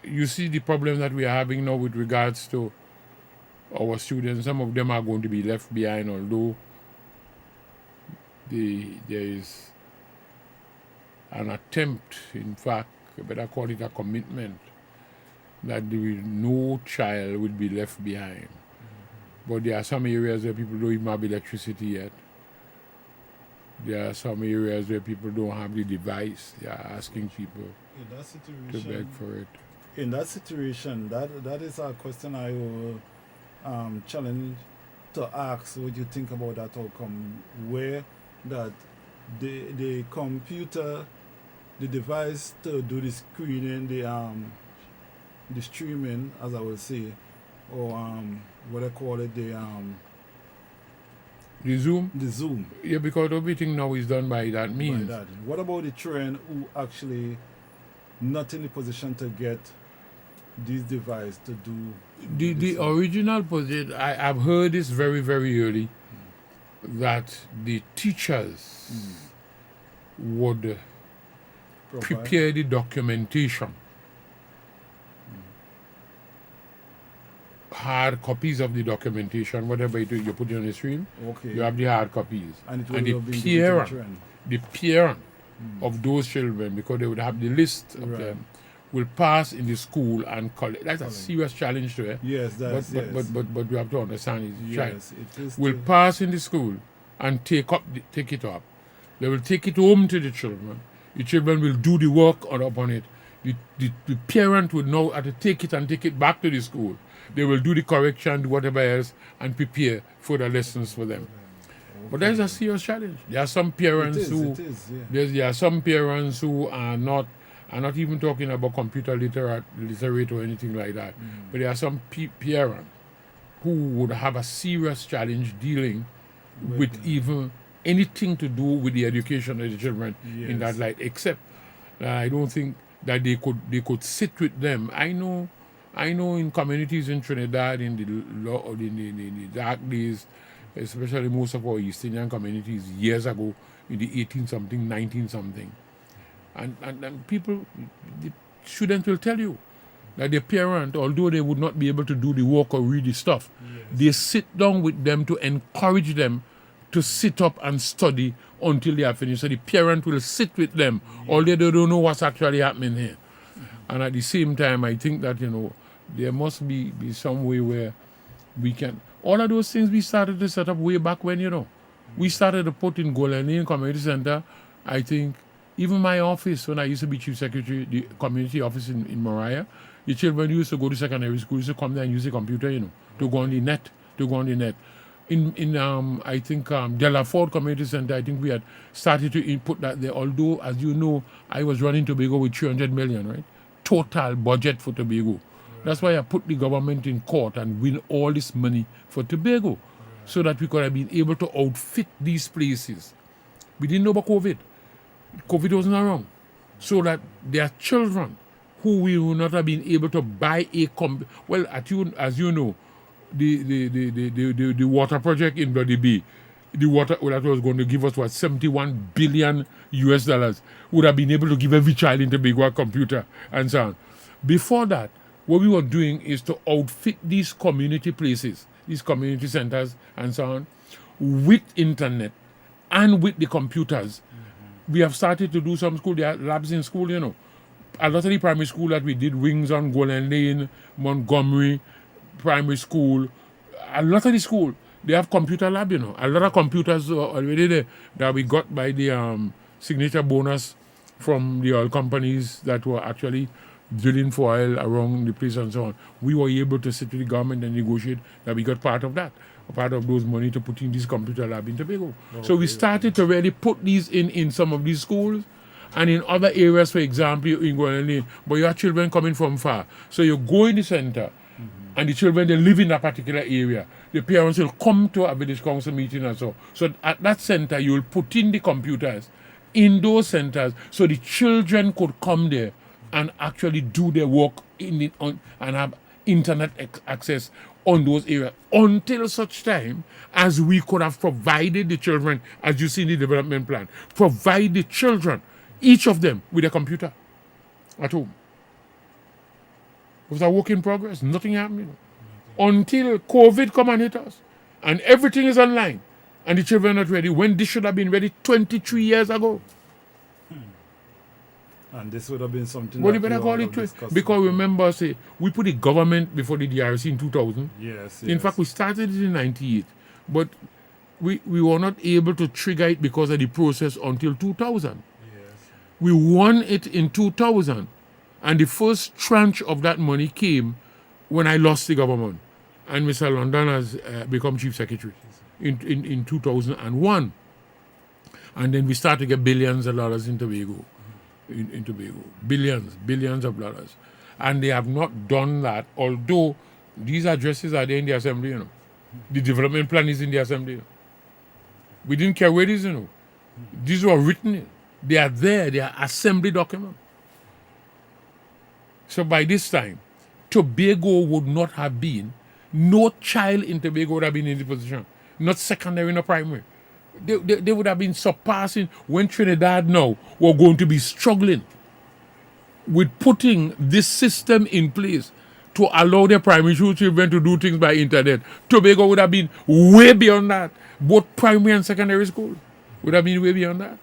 You see the problem that we are having now with regards to our students. Some of them are going to be left behind, although there is an attempt, in fact, I better call it a commitment, that no child would be left behind. But there are some areas where people don't even have electricity yet. There are some areas where people don't have the device. They are asking people In that to situation, beg for it. in that situation, that is a question I will challenge to ask what you think about that outcome, where that the computer, the device to do the screening, the streaming, as I will say, or what I call it, The Zoom? the Zoom. Yeah, because everything now is done by that means. By that. What about the children who actually not in the position to get this device to do The original position, I've heard this very, very early, that the teachers would provide? prepare the documentation, hard copies of the documentation, whatever it is you put it on the screen, Okay. you have the hard copies. And it will And be the given to parent, children. the parent of those children, because they would have the list of Right. them, will pass in the school and collect. That's a serious challenge to it. Yes, that's but, yes. but we have to understand it's child. Yes, it is. Will pass in the school and take it up. They will take it home to the children. The children will do the work upon it. The parent will know how to take it and take it back to the school. They will do the correction, do whatever else, and prepare for the lessons for them. But there's a serious challenge. There are some parents it who is, yeah. there are some parents who are not even talking about computer literate or anything like that. But there are some parents who would have a serious challenge dealing with even anything to do with the education of the children in that Yes. light. Except I don't think that they could sit with them. I know in communities in Trinidad in the dark days, especially most of our East Indian communities years ago in the 18-something, 19-something. And people, the students will tell you that their parent, although they would not be able to do the work or read the stuff, they sit down with them to encourage them to sit up and study until they are finished. So the parent will sit with them, although they don't know what's actually happening here. And at the same time, I think that, there must be some way where we can... All of those things we started to set up way back when, We started to put in Golden Lane Community Center, I think, even my office, when I used to be chief secretary, the community office in Mariah, the children used to go to secondary school, used to come there and use the computer, to go on the net, In I think, Delaford Community Center, I think we had started to input that there, although, as you know, I was running Tobago with 300 million, right? Total budget for Tobago. That's why I put the government in court and win all this money for Tobago, so that we could have been able to outfit these places. We didn't know about COVID. COVID wasn't around. So that there are children who will not have been able to buy a well, as you know, the water project in Bloody Bay, the water that was going to give us 71 billion US dollars, would have been able to give every child in Tobago a computer and so on. Before that, what we were doing is to outfit these community places, these community centers and so on, with internet and with the computers. We have started to do some school, there are labs in school, A lot of the primary school that we did, Wings on Golden Lane, Montgomery Primary School, a lot of the school, they have computer lab, A lot of computers are already there that we got by the signature bonus from the oil companies that were actually drilling for oil around the place and so on. We were able to sit with the government and negotiate that we got part of that, part of those money to put in this computer lab in Tobago. So we started to really put these in some of these schools and in other areas, for example, in Golden Lane, but you have children coming from far. So you go in the center and the children, they live in that particular area. The parents will come to a village council meeting and so. So at that center, you will put in the computers in those centers so the children could come there and actually do their work and have internet access on those areas until such time as we could have provided the children, as you see in the development plan, provide the children, each of them, with a computer at home. It was a work in progress, nothing happening. Until COVID come and hit us. And everything is online. And the children are not ready, when this should have been ready 23 years ago. And this would have been something Well, that you better we call all it have trade. discussed Because before. remember, say, we put the government before the DRC in 2000. Yes, In fact, we started it in 98. But we were not able to trigger it because of the process until 2000. Yes. We won it in 2000. And the first tranche of that money came when I lost the government. And Mr. London has become chief secretary in 2001. And then we started to get billions of dollars in Tobago. In Tobago. Billions of dollars. And they have not done that, although these addresses are there in the assembly, you know. The development plan is in the assembly. You know. We didn't care where it is, you know. These were written in. They are there, they are assembly documents. So by this time, Tobago would not have been, no child in Tobago would have been in the position. Not secondary, not primary. They would have been surpassing when Trinidad now were going to be struggling with putting this system in place to allow their primary school children to do things by internet. Tobago would have been way beyond that. Both primary and secondary school would have been way beyond that.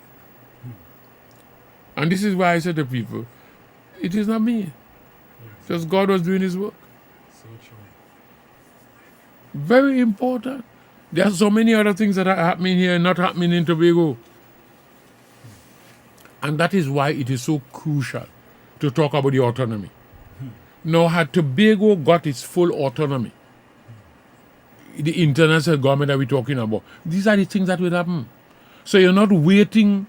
And this is why I said to people, it is not me. Just God was doing his work. So true. Very important. There are so many other things that are happening here and not happening in Tobago. And that is why it is so crucial to talk about the autonomy. Now, had Tobago got its full autonomy, the international government that we're talking about, these are the things that will happen. So you're not waiting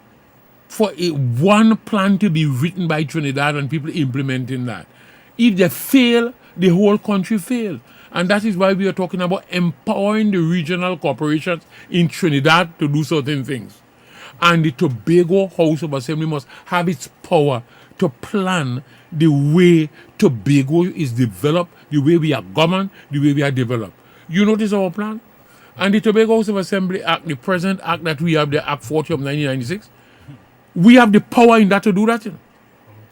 for one plan to be written by Trinidad and people implementing that. If they fail, the whole country fails. And that is why we are talking about empowering the regional corporations in Trinidad to do certain things. And the Tobago House of Assembly must have its power to plan the way Tobago is developed, the way we are governed, the way we are developed. You notice our plan? And the Tobago House of Assembly Act, the present act that we have, the Act 40 of 1996, we have the power in that to do that. You know.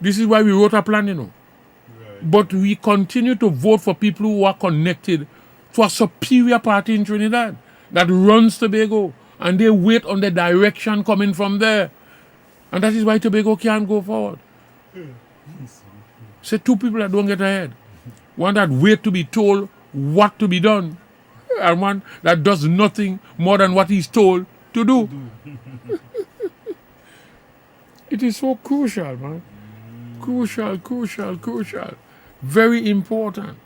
This is why we wrote a plan, you know. But we continue to vote for people who are connected to a superior party in Trinidad that runs Tobago, and they wait on the direction coming from there. And that is why Tobago can't go forward. Say two people that don't get ahead. One that wait to be told what to be done, and one that does nothing more than what he's told to do. It is so crucial, man. Crucial. Very important.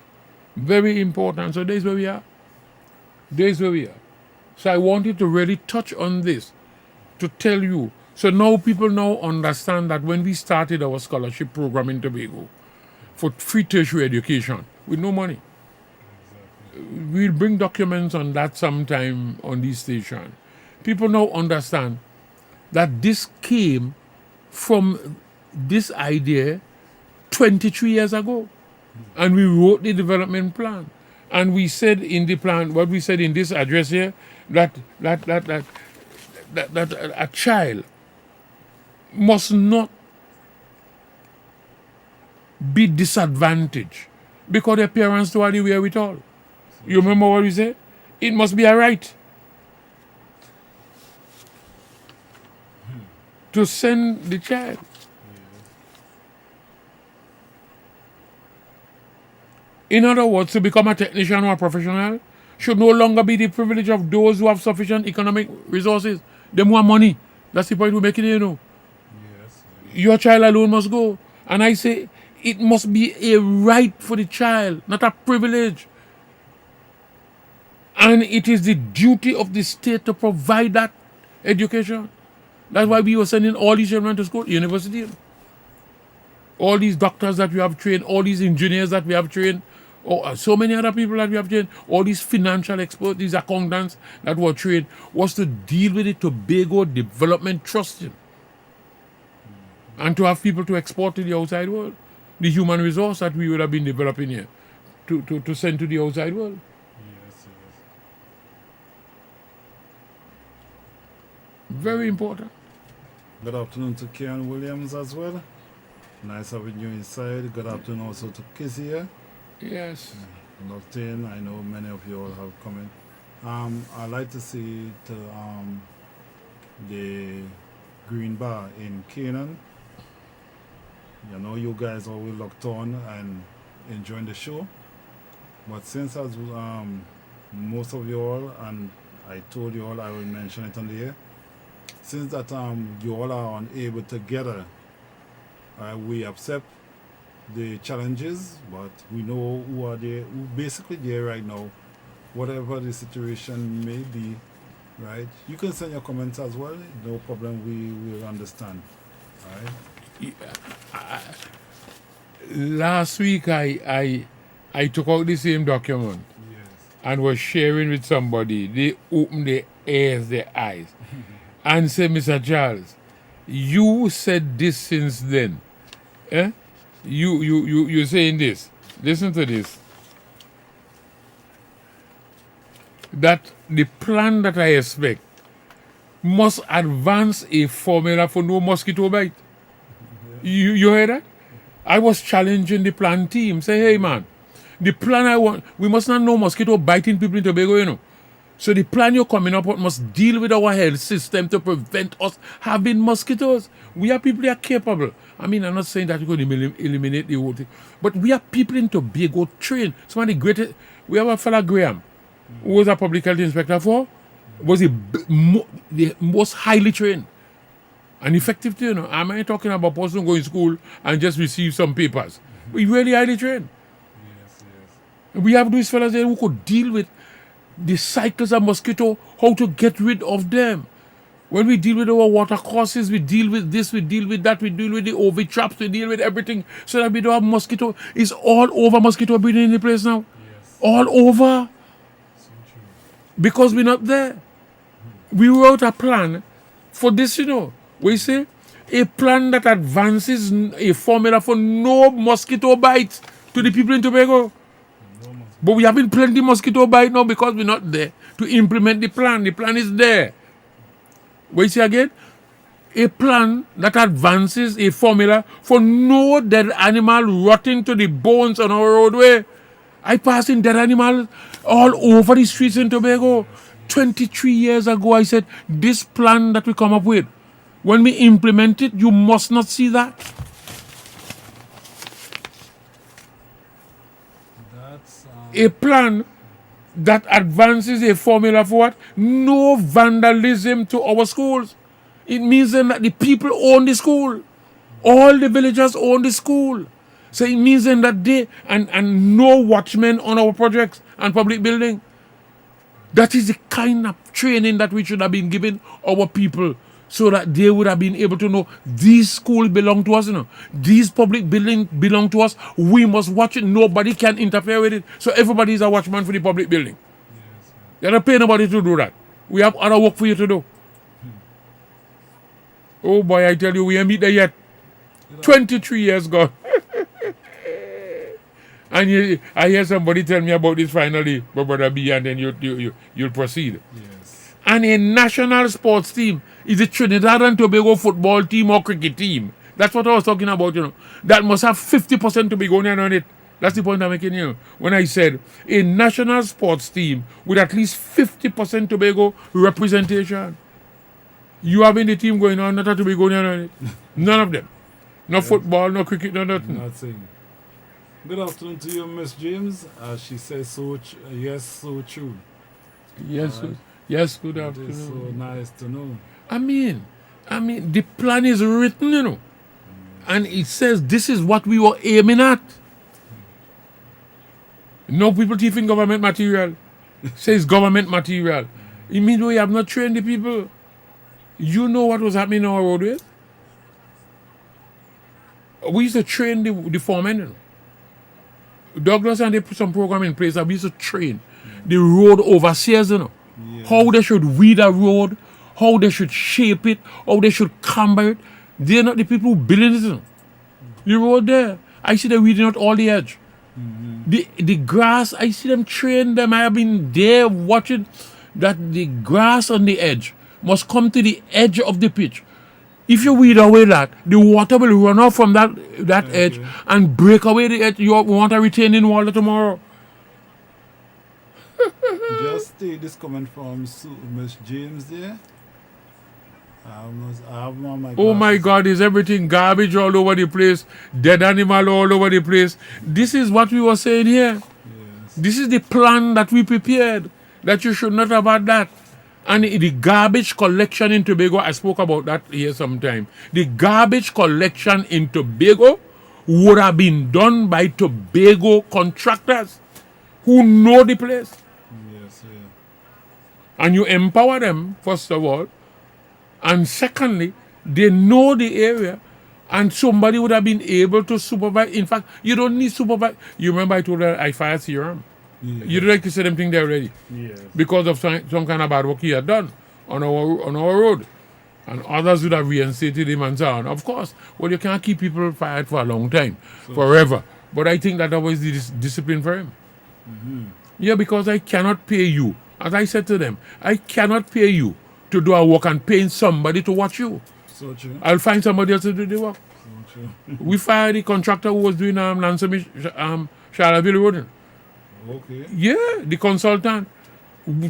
So there's where we are. So I wanted to really touch on this to tell you. So now people now understand that when we started our scholarship program in Tobago for free tertiary education with no money, we'll bring documents on that sometime on this station. People now understand that this came from this idea 23 years ago. And we wrote the development plan. And we said in the plan, what we said in this address here, that a child must not be disadvantaged because their parents don't have the wherewithal. You remember what we said? It must be a right to send the child. In other words, to become a technician or a professional should no longer be the privilege of those who have sufficient economic resources. Them who have money. That's the point we're making, you know. Yes. Your child alone must go. And I say, it must be a right for the child, not a privilege. And it is the duty of the state to provide that education. That's why we were sending all these children to school, university. All these doctors that we have trained, all these engineers that we have trained, so many other people that we have trained, all these financial experts, these accountants that were trained, was to deal with the Tobago Development Trust. And to have people to export to the outside world. The human resource that we would have been developing here to send to the outside world. Yes. Very important. Good afternoon to Kieran Williams as well. Nice having you inside. Good afternoon also to Kizzy here. Yes. Locked in. I know many of you all have come in. I'd like to see the Green Bar in Canaan. You know, you guys always locked on and enjoying the show. But since as most of you all, and I told you all, I will mention it on the air. Since that you all are unable to gather, we accept the challenges, but we know who are there, who basically there right now, whatever the situation may be, right? You can send your comments as well, no problem, we will understand, right? Last week I took out the same document and was sharing with somebody. They opened their ears, their eyes, and said, Mr. Charles, you said this since then. Eh? You're saying this. Listen to this. That the plan that I expect must advance a formula for no mosquito bite. You heard that? I was challenging the plan team. Say, hey man, the plan I want, we must not know mosquito biting people in Tobago, you know. So the plan you're coming up with must deal with our health system to prevent us having mosquitoes. We are people that are capable. I mean, I'm not saying that we're going to eliminate the whole thing, but we are people in Tobago trained. Some of the greatest, we have a fella Graham, who was a public health inspector was the most highly trained and effective, you know. I'm not talking about a person going to school and just receive some papers. We really highly trained. Yes. We have these fellas there who could deal with the cycles of mosquito, how to get rid of them. When we deal with our water courses, we deal with this, we deal with that, we deal with the ovi traps, we deal with everything so that we don't have mosquito. It's all over mosquito breeding in the place now. Yes. All over. So true. Because we're not there. We wrote a plan for this, you know. We say a plan that advances a formula for no mosquito bites to the people in Tobago. But we having plenty mosquito bite now because we're not there to implement the plan. The plan is there. What you say again? A plan that advances a formula for no dead animal rotting to the bones on our roadway. I pass in dead animals all over the streets in Tobago. 23 years ago, I said, this plan that we come up with, when we implement it, you must not see that. That's a plan that advances a formula for what? No vandalism to our schools. It means then that the people own the school. All the villagers own the school. So it means then that they, and no watchmen on our projects and public building. That is the kind of training that we should have been giving our people so that they would have been able to know these schools belong to us, you know. These public buildings belong to us. We must watch it. Nobody can interfere with it. So everybody is a watchman for the public building. Yes, you're not paying nobody to do that. We have other work for you to do. Oh boy, I tell you, we ain't meet there yet. 23 years gone. And I hear somebody tell me about this finally, Brother B, and then you'll proceed. Yes. And a national sports team is a Trinidad and Tobago football team or cricket team. That's what I was talking about, you know. That must have 50% Tobagonian on it. That's the point I'm making, you know. When I said a national sports team with at least 50% Tobago representation. You having the team going on, not a Tobagonian on it. None of them. No football, no cricket, no nothing. Nothing. Good afternoon to you, Miss James. She says so. Yes, so true. Yes, yes. Good afternoon. It is so nice to know. I mean, the plan is written, you know, and it says this is what we were aiming at. No people thieving government material. Says government material. It means we have not trained the people. You know what was happening on our roadways? We used to train the foremen, you know. Douglas and they put some program in place that we used to train the road overseers, you know. Yes. How they should weed a road, how they should shape it, how they should camber it. They're not the people who building it, you know. The road there, I see them weeding out all the edge. Mm-hmm. The grass, I see them train them. I have been there watching that the grass on the edge must come to the edge of the pitch. If you weed away that, the water will run off from that edge and break away the edge. You want a retaining wall tomorrow. Just take this comment from Miss James there. I have on my Oh my glasses. God, is everything garbage all over the place, dead animal all over the place. This is what we were saying here. Yes. This is the plan that we prepared, that you should not have had that. And the garbage collection in Tobago, I spoke about that here sometime. The garbage collection in Tobago would have been done by Tobago contractors who know the place. Yes, yeah. And you empower them, first of all. And secondly, they know the area, and somebody would have been able to supervise. In fact, you don't need supervise. You remember I told her I fired CRM. Yeah. You don't like to say them thing there already. Yes. Because of some kind of bad work he had done on our road. And others would have reinstated him and so on. Of course, well, you can't keep people fired for a long time, forever. But I think that was the discipline for him. Mm-hmm. Yeah, because I cannot pay you. As I said to them, I cannot pay you to do a work and paying somebody to watch you. So true. I'll find somebody else to do the work. So true. We fired the contractor who was doing Charleville Road. Okay. Yeah, the consultant.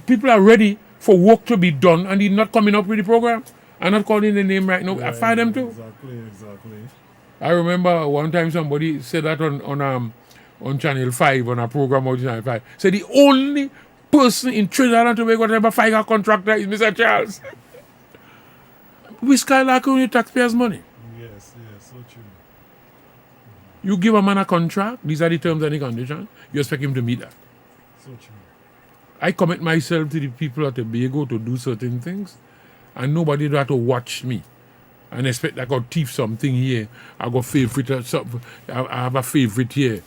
People are ready for work to be done and he's not coming up with the program. I'm not calling the name right now. I fired them too. Exactly. I remember one time somebody said that on Channel 5, on a program on Channel 5. Said the only person in Trinidad and Tobago that ever fired a contractor is Mr. Charles. We skylark only taxpayers' money. Yes, so true. You give a man a contract, these are the terms and the conditions, you expect him to meet that. So true. I commit myself to the people at Tobago to do certain things, and nobody do have to watch me and expect I got thief something here, I got favorite something, I have a favorite here,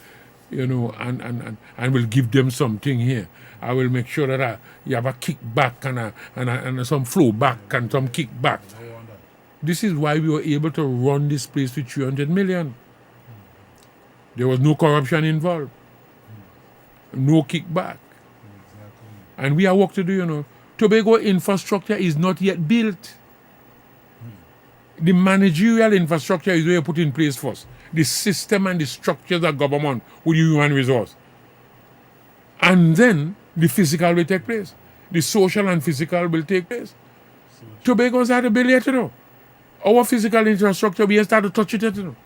you know, and will give them something here. I will make sure that you have a kickback and some flow back and some kickback. This is why we were able to run this place with 300 million. There was no corruption involved, no kickback. And we have work to do, you know. Tobago infrastructure is not yet built. The managerial infrastructure is where you put in place first. The system and the structures of government with human resource. And then the physical will take place. The social and physical will take place. Tobago's had to build yet, you know. Our physical infrastructure, we have started to touch it yet, you know.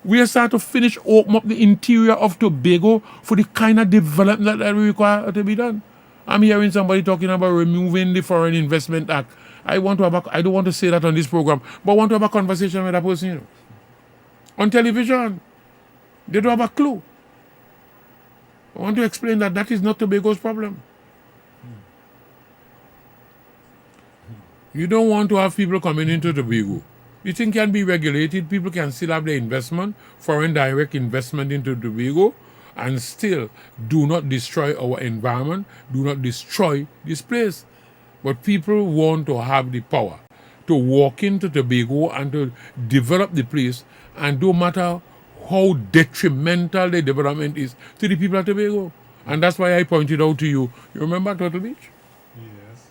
We have started to finish, open up the interior of Tobago for the kind of development that we require to be done. I'm hearing somebody talking about removing the Foreign Investment Act. I don't want to say that on this program, but I want to have a conversation with that person, you know. On television, they don't have a clue. I want to explain that that is not Tobago's problem. You don't want to have people coming into Tobago. You think can be regulated, people can still have their investment, foreign direct investment into Tobago, and still do not destroy our environment, do not destroy this place. But people want to have the power to walk into Tobago and to develop the place, and no matter how detrimental the development is to the people of Tobago. And that's why I pointed out to you, you remember Turtle Beach? Yes.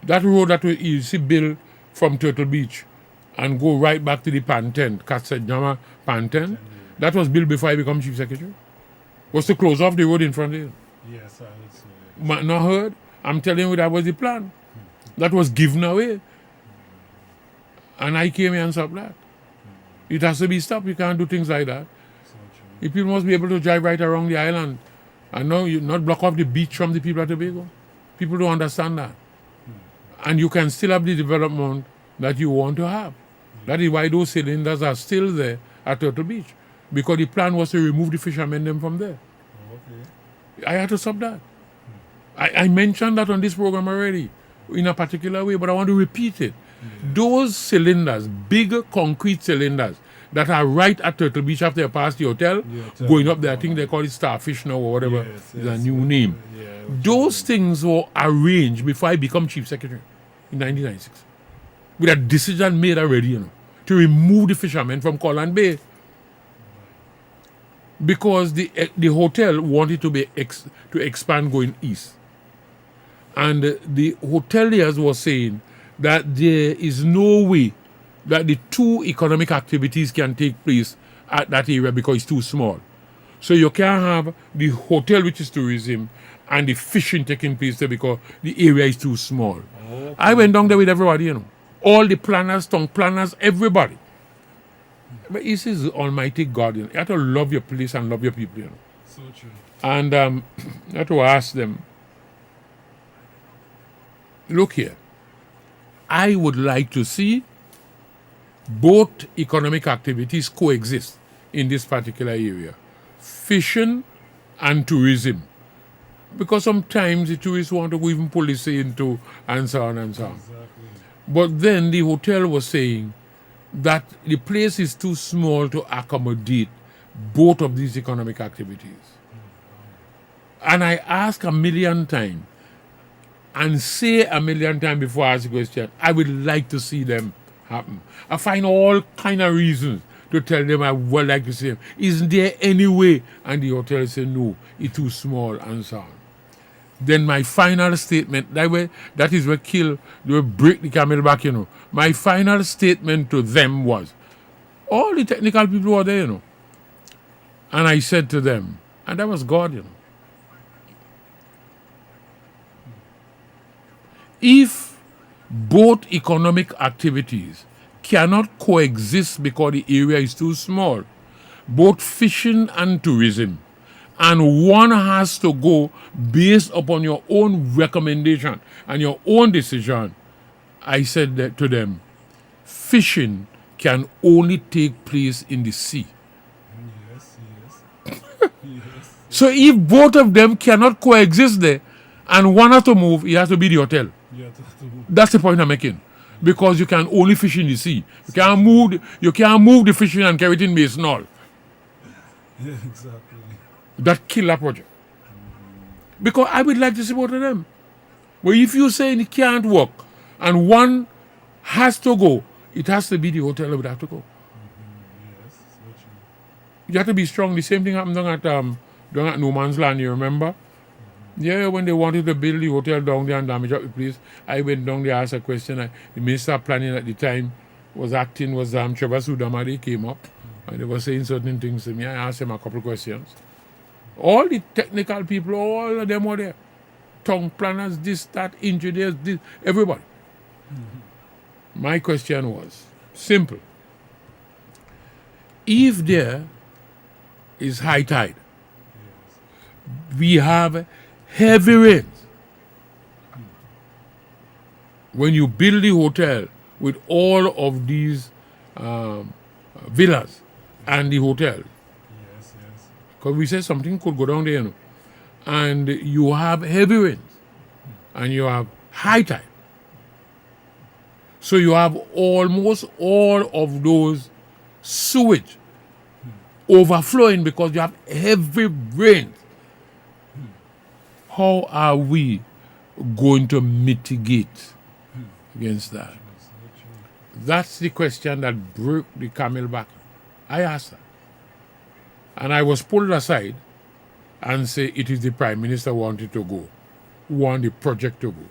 That road that you see built from Turtle Beach and go right back to the Panten, Katsadjama Panten, that was built before I became Chief Secretary. Was to close off the road in front of you. Yes, I heard so. Not heard? I'm telling you that was the plan. That was given away. And I came here and stopped that. It has to be stopped. You can't do things like that. People must be able to drive right around the island and not block off the beach from the people at Tobago. People don't understand that. And you can still have the development that you want to have. That is why those cylinders are still there at Turtle Beach. Because the plan was to remove the fishermen them from there. Okay. I had to stop that. I mentioned that on this program already in a particular way, but I want to repeat it. Those cylinders, bigger concrete cylinders that are right at Turtle Beach after you pass the hotel, going up there, I think they call it Starfish now or whatever, it's a new name. Those things were arranged before I become Chief Secretary in 1996. With a decision made already, you know, to remove the fishermen from Colland Bay. Because the hotel wanted to expand going east. And the hoteliers were saying that there is no way that the two economic activities can take place at that area because it's too small. So you can't have the hotel, which is tourism, and the fishing taking place there because the area is too small. I went down there with everybody, you know. All the planners, town planners, everybody. But this is Almighty God, you know. You have to love your place and love your people, you know. So true. And you have to ask them, look here, I would like to see both economic activities coexist in this particular area, fishing and tourism. Because sometimes the tourists want to go even policy into and so on and so on. Exactly. But then the hotel was saying that the place is too small to accommodate both of these economic activities. And I ask a million times and say a million times before I ask the question, I would like to see them happen. I find all kind of reasons to tell them I would like to see them. Isn't there any way? And the hotel say no, it's too small and so on. Then my final statement, that is what kill, they will break the camel back, you know. My final statement to them was, all the technical people were there, you know. And I said to them, and that was God, you know. If both economic activities cannot coexist because the area is too small, both fishing and tourism, and one has to go based upon your own recommendation and your own decision, I said that to them, fishing can only take place in the sea. Yes. Yes. So if both of them cannot coexist there and one has to move, it has to be the hotel. You have to move. That's the point I'm making. Because you can only fish in the sea. You can't move the fishing and carry it in Mason Hall. Yeah, exactly. That kill a project. Because I would like to see both of them. But if you say it can't work and one has to go, it has to be the hotel that would have to go. Yes, so true. You have to be strong. The same thing happened down at No Man's Land, you remember? Yeah, when they wanted to build the hotel down there and damage up the place, I went down there, asked a question. The Minister of Planning at the time was Trevor Sudamari came up and they were saying certain things to me. I asked him a couple of questions. All the technical people, all of them were there. Town planners, this, that, engineers, this, everybody. My question was simple. If there is high tide, we have heavy rains. When you build the hotel with all of these villas and the hotel, Yes. because we said something could go down there, you know, and you have heavy rains and you have high tide. So you have almost all of those sewage overflowing because you have heavy rains. How are we going to mitigate against that? That's the question that broke the camel back. I asked that. And I was pulled aside and say it is the Prime Minister wanted to go, who want the project to go.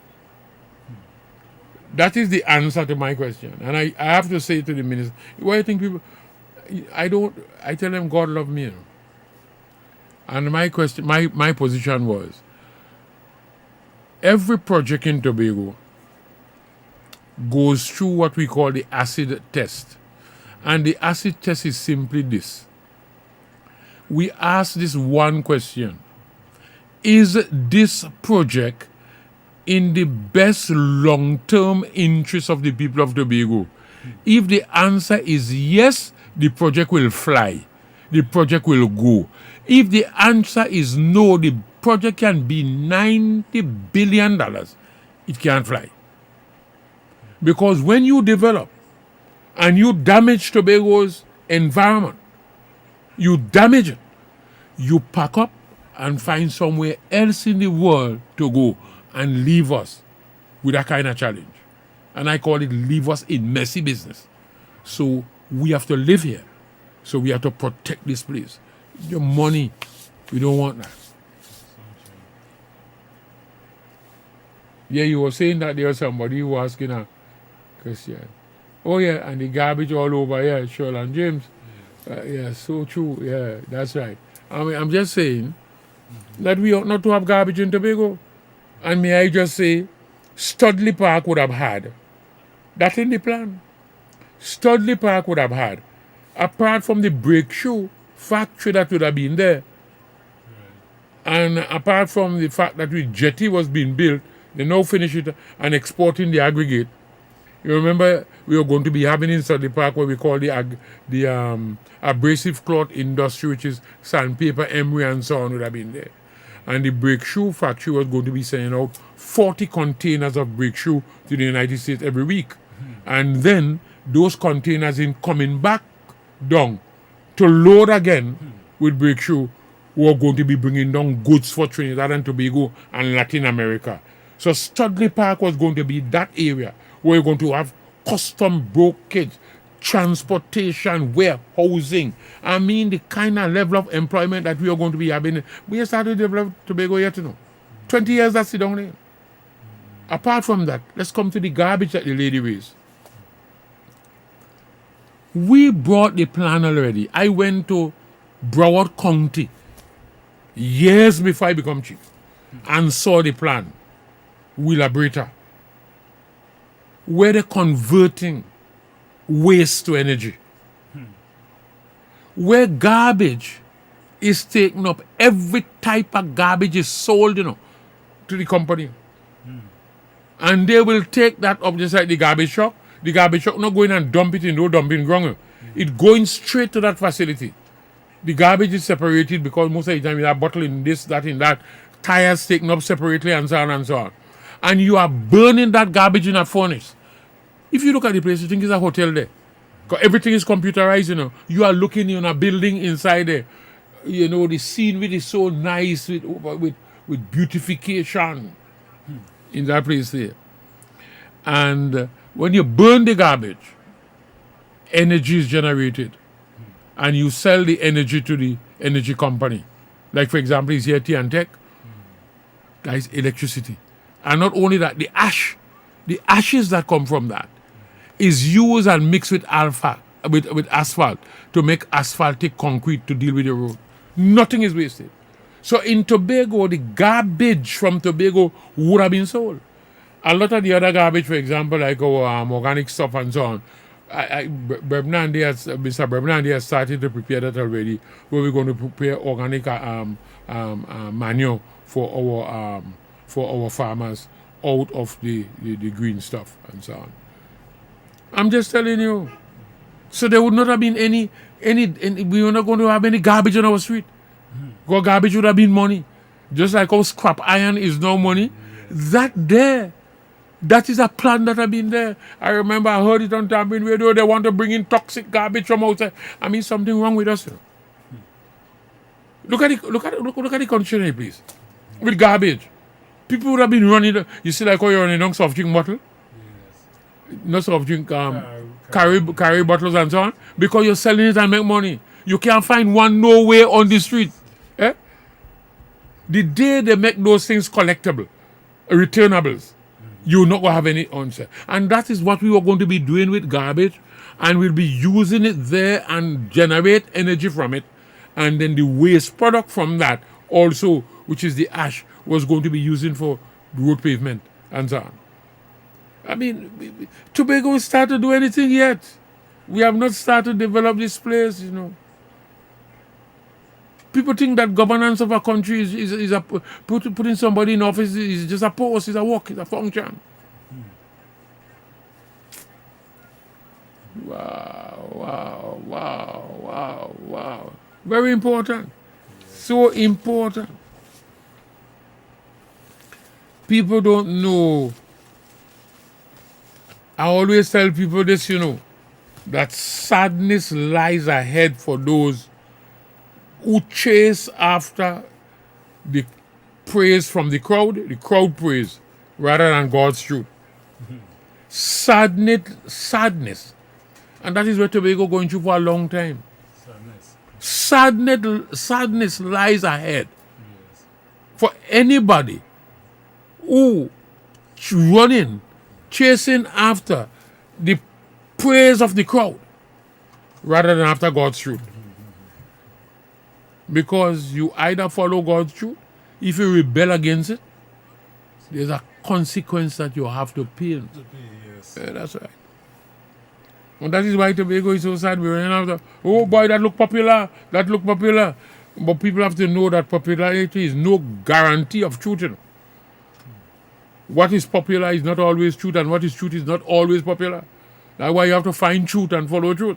That is the answer to my question. And I have to say to the minister, why do you think people, I tell them God love me. You know? And my question, my position was, every project in Tobago goes through what we call the acid test. And the acid test is simply this. We ask this one question. Is this project in the best long-term interest of the people of Tobago? If the answer is yes, the project will fly. The project will go. If the answer is no, the project can be $90 billion. It can't fly. Because when you develop and you damage Tobago's environment, you damage it, you pack up and find somewhere else in the world to go and leave us with that kind of challenge. And I call it leave us in messy business. So we have to live here. So we have to protect this place. Your money, we don't want that. Yeah, you were saying that there was somebody who was asking a question. Oh yeah, and the garbage all over, yeah, Sherland James. Yeah, so true, yeah, that's right. I mean, I'm just saying that we ought not to have garbage in Tobago. And may I just say, Studley Park would have had that in the plan. Studley Park would have had, apart from the brake shoe factory that would have been there, and apart from the fact that the jetty was being built, they now finish it and exporting the aggregate. You remember we were going to be having in Studley Park what we call the abrasive cloth industry, which is sandpaper, emery, and so on would have been there. And the brake shoe factory was going to be sending out 40 containers of brake shoe to the United States every week. And then those containers in coming back down to load again with brake shoe were going to be bringing down goods for Trinidad and Tobago and Latin America. So Studley Park was going to be that area where you're going to have custom brokerage, transportation, warehousing. I mean, the kind of level of employment that we are going to be having. We have started to develop Tobago yet, 20 years that's down there. Apart from that, let's come to the garbage that the lady raised. We brought the plan already. I went to Broward County years before I become chief and saw the plan. Willabretta, where they're converting waste to energy. Where garbage is taken up, every type of garbage is sold, to the company. And they will take that up just like the garbage truck. The garbage truck not going and dump it in no dumping ground. It going straight to that facility. The garbage is separated because most of the time you have bottle in this, that, in that. Tires taken up separately and so on and so on. And you are burning that garbage in a furnace. If you look at the place, you think it's a hotel there. Because everything is computerized, You are looking in a building inside there. The scenery is so nice with beautification in that place there. And when you burn the garbage, energy is generated. And you sell the energy to the energy company. Like, for example, is here T&Tech. That is electricity. And not only that, the ashes that come from that is used and mixed with asphalt to make asphaltic concrete to deal with the road. Nothing is wasted. So in Tobago, the garbage from Tobago would have been sold. A lot of the other garbage, for example, like our organic stuff and so on, Mr. Brebnandi has started to prepare that already, where we're going to prepare organic manure for our farmers out of the green stuff and so on. I'm just telling you. So there would not have been any we were not going to have any garbage on our street. Because garbage would have been money. Just like how scrap iron is no money. That is a plan that has been there. I remember I heard it on Tampin Radio. They want to bring in toxic garbage from outside. I mean, something wrong with us. Look at the condition, please. With garbage. People would have been running. You see, like how you're running down soft drink bottle? Yes. Not soft drink, carry bottles and so on. Because you're selling it and make money. You can't find one nowhere on the street. Eh? The day they make those things collectible, returnables, you're not going to have any answer. And that is what we are going to be doing with garbage. And we'll be using it there and generate energy from it. And then the waste product from that also, which is the ash, was going to be using for road pavement and so on. I mean, Tobago has started to do anything yet. We have not started to develop this place, People think that governance of a country is putting somebody in office is just a post, it's a work, it's a function. Wow. Very important. So important. People don't know. I always tell people this, that sadness lies ahead for those who chase after the praise from the crowd praise, rather than God's truth. Sadness. And that is where Tobago going through for a long time. Sadness lies ahead for anybody who chasing after the praise of the crowd rather than after God's truth. Because you either follow God's truth, if you rebel against it, there's a consequence that you have to pay. To pay, yes. Yeah, that's right. And that is why Tobago is so sad. We're running after, oh boy, that look popular. That look popular. But people have to know that popularity is no guarantee of truth. You know. What is popular is not always truth, and what is truth is not always popular. That's why you have to find truth and follow truth.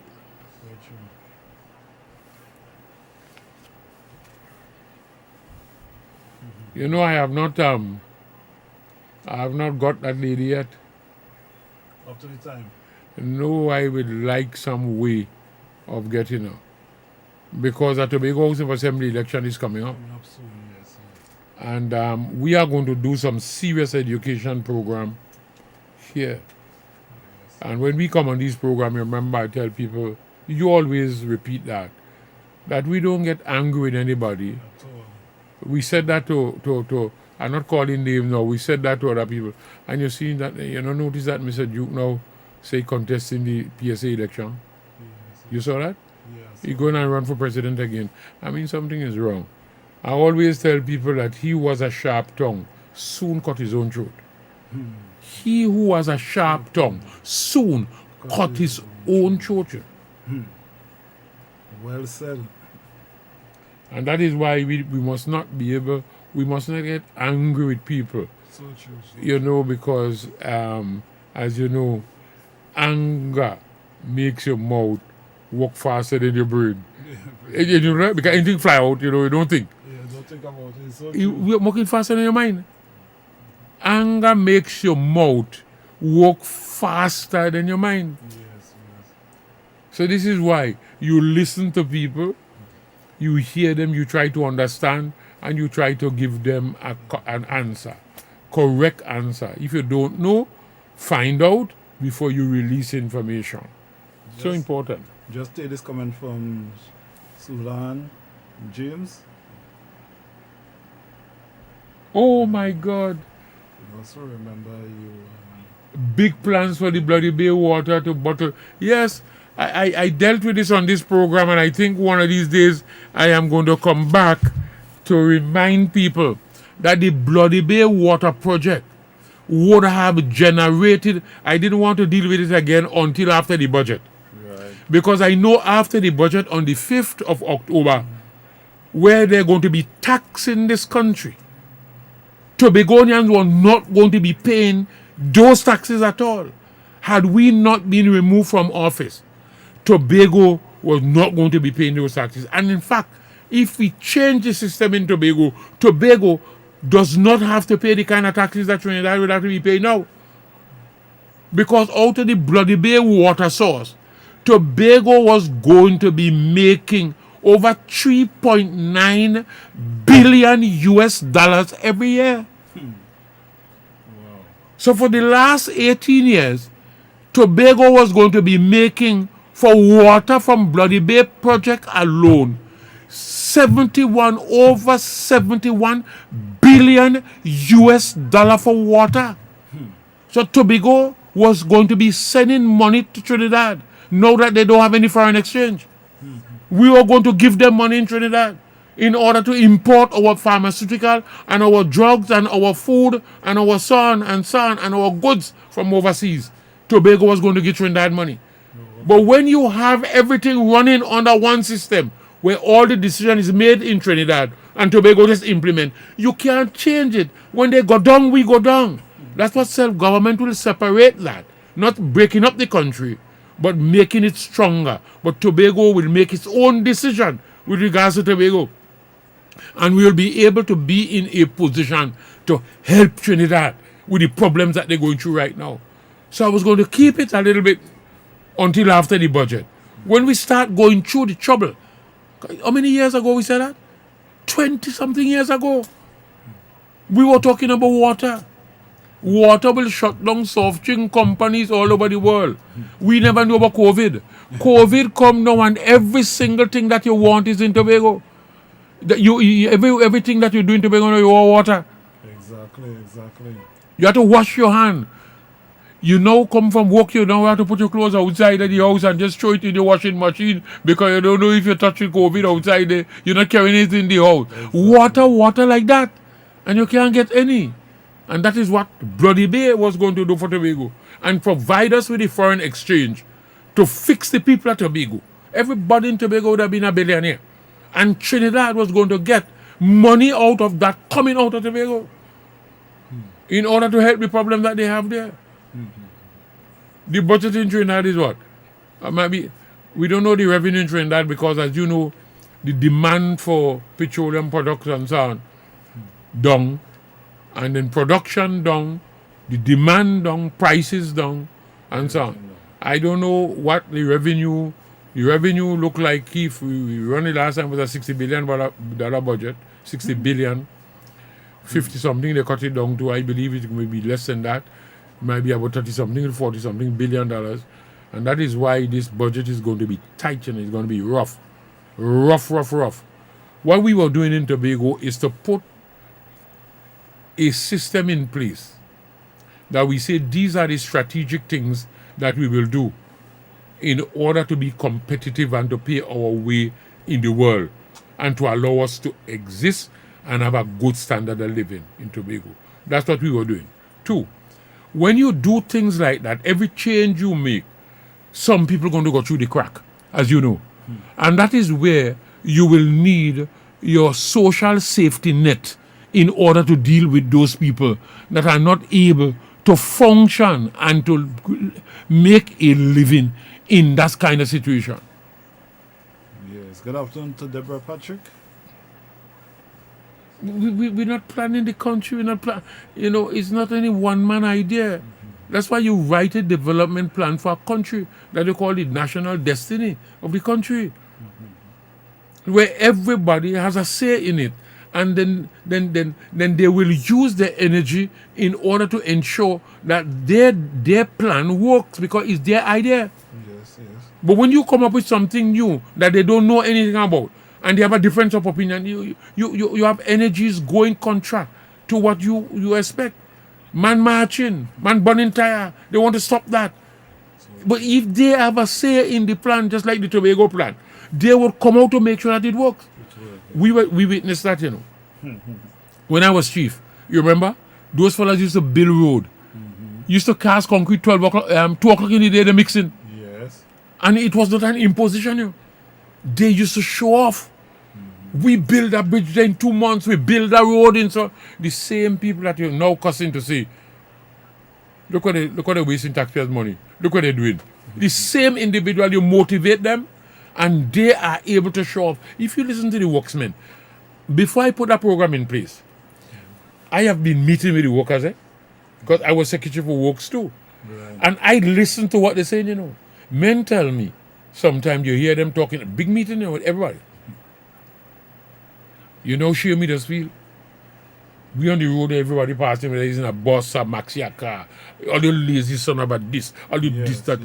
Very true. You know, I have not got that lady yet. Up to the time. No, I would like some way of getting her. Because the Tobago House of Assembly election is coming up. Coming up soon, yes. And we are going to do some serious education program here. And when we come on these programs, remember I tell people, you always repeat that we don't get angry with anybody. At all. We said that to I'm not calling names now, we said that to other people. And you see that, notice that Mr. Duke now say contesting the PSA election. Yes. You saw that? Yes. He's going to run for president again. I mean, something is wrong. I always tell people that he was a sharp tongue, soon cut his own throat. He who was a sharp tongue, soon cut his own throat. Well said. And that is why we must not get angry with people. So true. Because, as you know, anger makes your mouth work faster than your brain. Because anything fly out, you don't think. Yeah, don't think about it. It's so You're working faster than your mind. Anger makes your mouth work faster than your mind. Yes. So this is why you listen to people, you hear them, you try to understand, and you try to give them an answer, correct answer. If you don't know, find out before you release information. So important. Just take this comment from Sulan James. Oh my God. I also remember you. Big plans for the Bloody Bay water to bottle. Yes, I dealt with this on this program, and I think one of these days I am going to come back to remind people that the Bloody Bay water project would have generated. I didn't want to deal with it again until after the budget. Right. Because I know after the budget on the 5th of October, where they're going to be taxing this country, Tobagonians were not going to be paying those taxes at all. Had we not been removed from office, Tobago was not going to be paying those taxes. And in fact, if we change the system in Tobago, Tobago does not have to pay the kind of taxes that Trinidad would have to be paying now. Because out of the Bloody Bay water source, Tobago was going to be making over 3.9 billion US dollars every year. So for the last 18 years, Tobago was going to be making, for water from Bloody Bay project alone, over 71 billion US dollar for water. So Tobago was going to be sending money to Trinidad now that they don't have any foreign exchange. We were going to give them money in Trinidad in order to import our pharmaceutical and our drugs and our food and our son and our goods from overseas. Tobago was going to get Trinidad money. But when you have everything running under one system where all the decision is made in Trinidad and Tobago just implement, you can't change it. When they go down, we go down. That's what self-government will separate that. Not breaking up the country, but making it stronger. But Tobago will make its own decision with regards to Tobago. And we will be able to be in a position to help Trinidad with the problems that they're going through right now. So I was going to keep it a little bit until after the budget. When we start going through the trouble, how many years ago we said that? 20-something years ago. We were talking about water. Water will shut down soft drink companies all over the world. We never knew about COVID. COVID come now and every single thing that you want is in Tobago. Everything that you do in Tobago, you want water. Exactly. You have to wash your hand. You now come from work, you now have to put your clothes outside of the house and just throw it in the washing machine because you don't know if you're touching COVID outside there. You're not carrying it in the house. Exactly. Water like that. And you can't get any. And that is what Bloody Bay was going to do for Tobago. And provide us with the foreign exchange to fix the people at Tobago. Everybody in Tobago would have been a billionaire. And Trinidad was going to get money out of that coming out of Tobago in order to help the problem that they have there. The budget in Trinidad is what? We don't know the revenue in Trinidad because, as you know, the demand for petroleum products and so on down, and then production down, the demand down, prices down, and so on. I don't know what the revenue look like if we run it last time was a $60 billion budget, 60 billion, 50 something, they cut it down to, I believe it may be less than that, it might be about 30 something, 40 something billion dollars. And that is why this budget is going to be tight and it's going to be rough. What we were doing in Tobago is to put a system in place that we say these are the strategic things that we will do in order to be competitive and to pay our way in the world and to allow us to exist and have a good standard of living in Tobago. That's what we were doing. 2, when you do things like that, every change you make, some people are going to go through the crack, as you know. And that is where you will need your social safety net in order to deal with those people that are not able to function and to make a living in that kind of situation. Yes. Good afternoon to Deborah Patrick. We're not planning the country. We're not it's not any one-man idea. That's why you write a development plan for a country that you call the national destiny of the country, where everybody has a say in it, and then they will use their energy in order to ensure that their plan works because it's their idea. Yes. But when you come up with something new that they don't know anything about, and they have a difference of opinion, you have energies going contra to what you expect. Man marching, man burning tire, they want to stop that. But if they have a say in the plan, just like the Tobago plan, they will come out to make sure that it works. We witnessed that, When I was chief, you remember? Those fellas used to build road. Used to cast concrete 2 o'clock in the day, they're mixing. Yes. And it was not an imposition, They used to show off. We build a bridge there in 2 months, we build a road in so the same people that you're now cussing to say, look what they're wasting taxpayers' money. Look what they're doing. The same individual, you motivate them and they are able to show off. If you listen to the worksmen, before I put that program in place, I have been meeting with the workers, because I was secretary for works too. Right. And I listen to what they're saying, Men tell me, sometimes you hear them talking, a big meeting with everybody. Share me this feel. We on the road, everybody passing, whether he's in a bus, a maxi, a car, all the lazy son about this, all the this, that.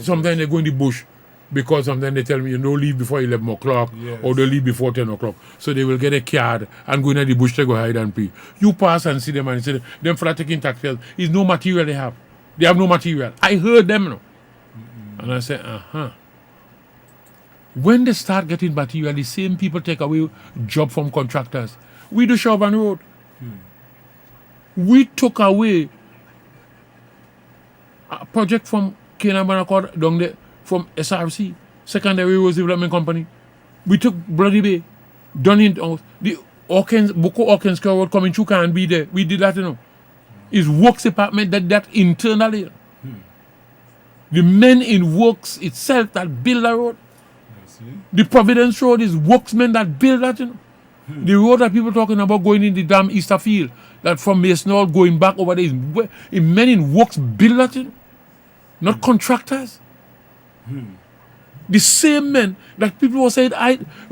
Sometimes they go in the bush because sometimes they tell me, leave before 11 o'clock or they leave before 10 o'clock. So they will get a card and go into the bush to go hide and pray. You pass and see them and say, them for taking taxpayers, is no material they have. They have no material. I heard them, And I said, When they start getting material, the same people take away job from contractors. We do Chauvin Road. We took away a project from Kenabanacord down there, from SRC, Secondary Roads Development Company. We took Bloody Bay, done it. The Boko Hawkins Road coming through can't be there. We did that, It's Works Department that internally. The men in Works itself that build the road. The Providence Road is worksmen that build that, The road that people talking about going in the damn Easterfield, that from Masonall going back over there, is men in Works build that, Not contractors. The same men that people were saying,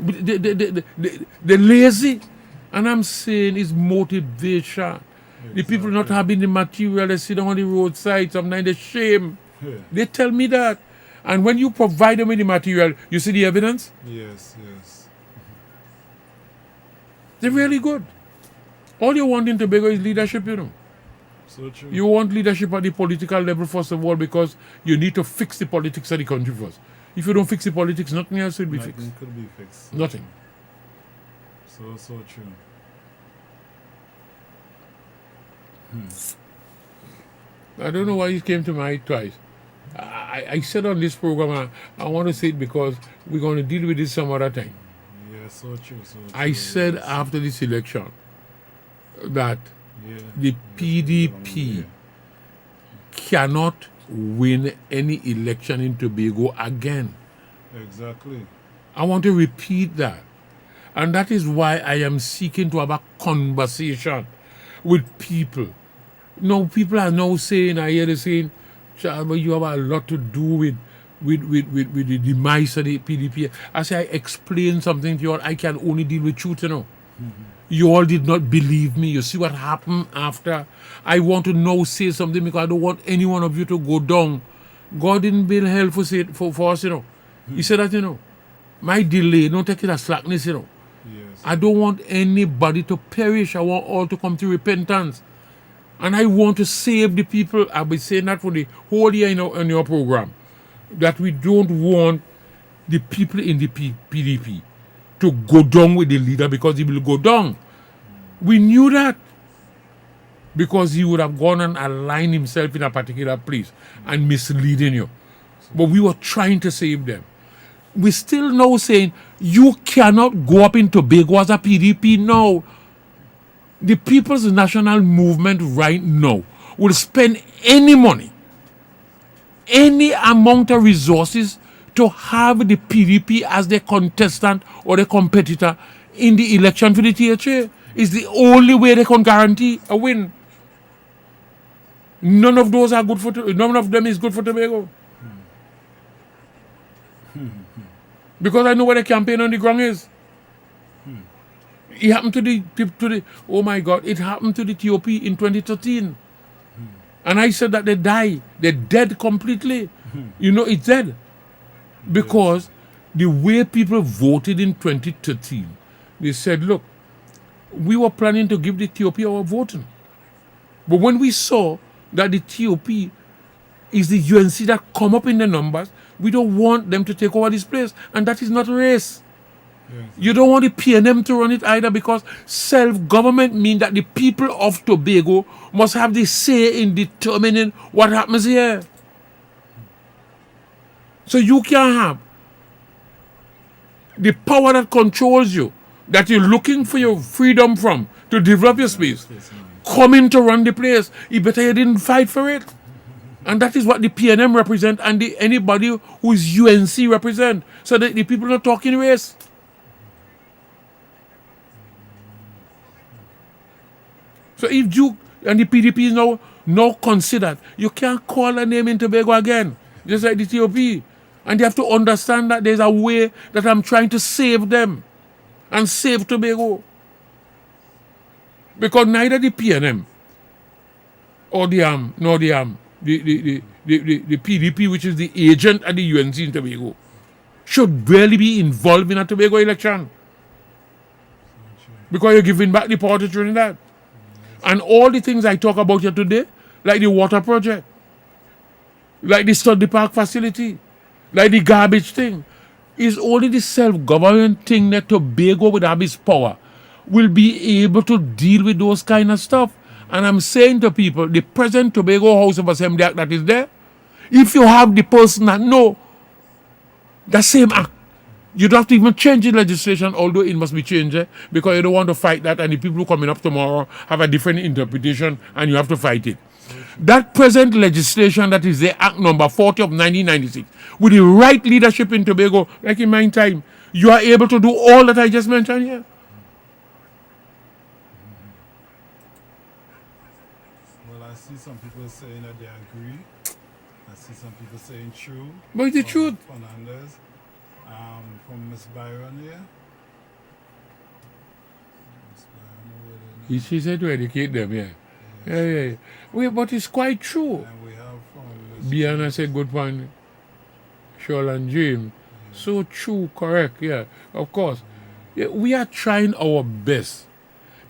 they're lazy. And I'm saying it's motivation. The people not having the material, they sit on the roadside, sometimes they shame. They tell me that. And when you provide them with the material, you see the evidence? Yes. They're really good. All you want in Tobago is leadership, So true. You want leadership at the political level, first of all, because you need to fix the politics of the country first. If you don't fix the politics, nothing else will be fixed. Nothing could be fixed. Nothing. So true. I don't know why it came to my mind twice. I said on this program, I want to say it because we're going to deal with this some other time. Yeah, so true, so true. I said yes. after this election that Yeah. the PDP cannot win any election in Tobago again. Exactly. I want to repeat that. And that is why I am seeking to have a conversation with people. No, people are now saying, I hear they saying, Charles, but you have a lot to do with the demise of the PDP. I say, I explain something to you all. I can only deal with truth, you know. You all did not believe me. You see what happened after. I want to now say something because I don't want any one of you to go down. God didn't build hell for us, you know. He said that, you know. My delay, don't take it as slackness, you know. Yes. I don't want anybody to perish. I want all to come to repentance. And I want to save the people. I've been saying that for the whole year in your program. That we don't want the people in the PDP to go down with the leader because he will go down. We knew that. Because he would have gone and aligned himself in a particular place and misleading you. But we were trying to save them. We're still now saying, you cannot go up in Tobago as a PDP now. The People's National Movement right now will spend any money, any amount of resources to have the PDP as the contestant or the competitor in the election for the THA. It's the only way they can guarantee a win. None of those are good for. None of them is good for Tobago. Because I know where the campaign on the ground is. It happened to the oh my God, it happened to the TOP in 2013. And I said that they die. They're dead completely. You know, it's dead. Because the way people voted in 2013, they said, look, we were planning to give the TOP our voting. But when we saw that the TOP is the UNC that come up in the numbers, we don't want them to take over this place. And that is not race. Yes. You don't want the PNM to run it either because self-government means that the people of Tobago must have the say in determining what happens here. So you can have the power that controls you, that you're looking for your freedom from, to develop your space, coming to run the place. You better you didn't fight for it. And that is what the PNM represent and anybody who is UNC represent. So that the people are not talking race. So if you and the PDP is now considered, you can't call a name in Tobago again, just like the TOP. And they have to understand that there's a way that I'm trying to save them and save Tobago. Because neither the PNM or the PDP, which is the agent at the UNC in Tobago, should really be involved in a Tobago election. Because you're giving back the power to Trinidad. And all the things I talk about here today, like the water project, like the study park facility, like the garbage thing, is only the self-government thing that Tobago, with its power, will be able to deal with those kind of stuff. And I'm saying to people, the present Tobago House of Assembly Act that is there, if you have the person that know the same act, you don't have to even change the legislation, although it must be changed, because you don't want to fight that, and the people coming up tomorrow have a different interpretation, and you have to fight it. That present legislation, that is the Act number 40 of 1996, with the right leadership in Tobago, like in my time, you are able to do all that I just mentioned here. Well, I see some people saying that they agree. I see some people saying true. But it's the truth. Fernandez. From Miss Byron here. Miss Byron, She said to educate them, yeah. Yeah. Wait, but it's quite true. and we have from Miss Biana said good point. Shoal and James. So true, correct, yeah, of course. Yeah, we are trying our best.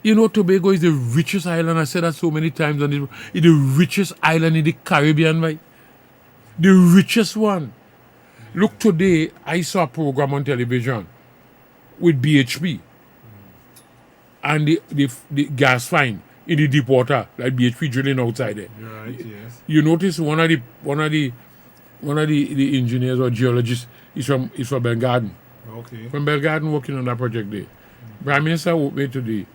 You know, Tobago is the richest island. I said that so many times. It's the richest island in the Caribbean, right? The richest one. Look, today I saw a program on television with BHP and the gas fine in the deep water, like BHP drilling outside there. Right, yes. You notice one of the engineers or geologists is from Belgarden. Okay. From Belgarden working on that project there. Prime Minister woke me today,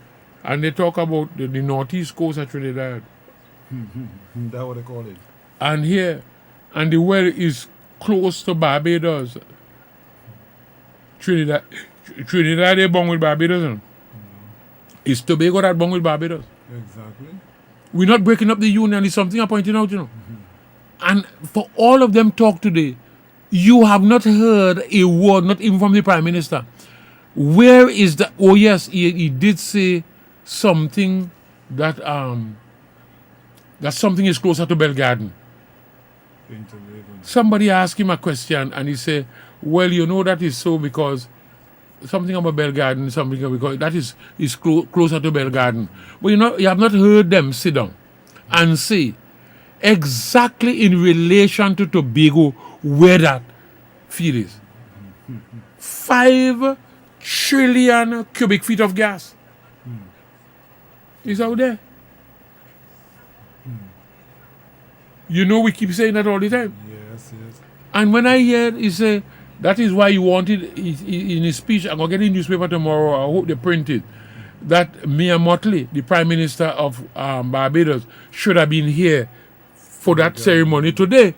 and they talk about the northeast coast of Trinidad. That's what they call it. And here, and the well is close to Barbados. Trinidad they bong with Barbados. No? It's Tobago that bong with Barbados. Exactly. We're not breaking up the union. It's something I'm pointing out, And for all of them talk today, you have not heard a word, not even from the Prime Minister. Where is the... Oh, yes, he did say something that something is closer to Belgarden. Somebody asked him a question, and he said, well, you know that is so because something about Belgarden, something because that is closer to Belgarden. But you have not heard them sit down and say exactly in relation to Tobago where that field is. 5 trillion cubic feet of gas is out there. We keep saying that all the time. Yes. And when I hear he say, that is why he wanted, in his speech, I'm going to get in the newspaper tomorrow, I hope they print it, that Mia Motley, the Prime Minister of Barbados, should have been here for that ceremony today.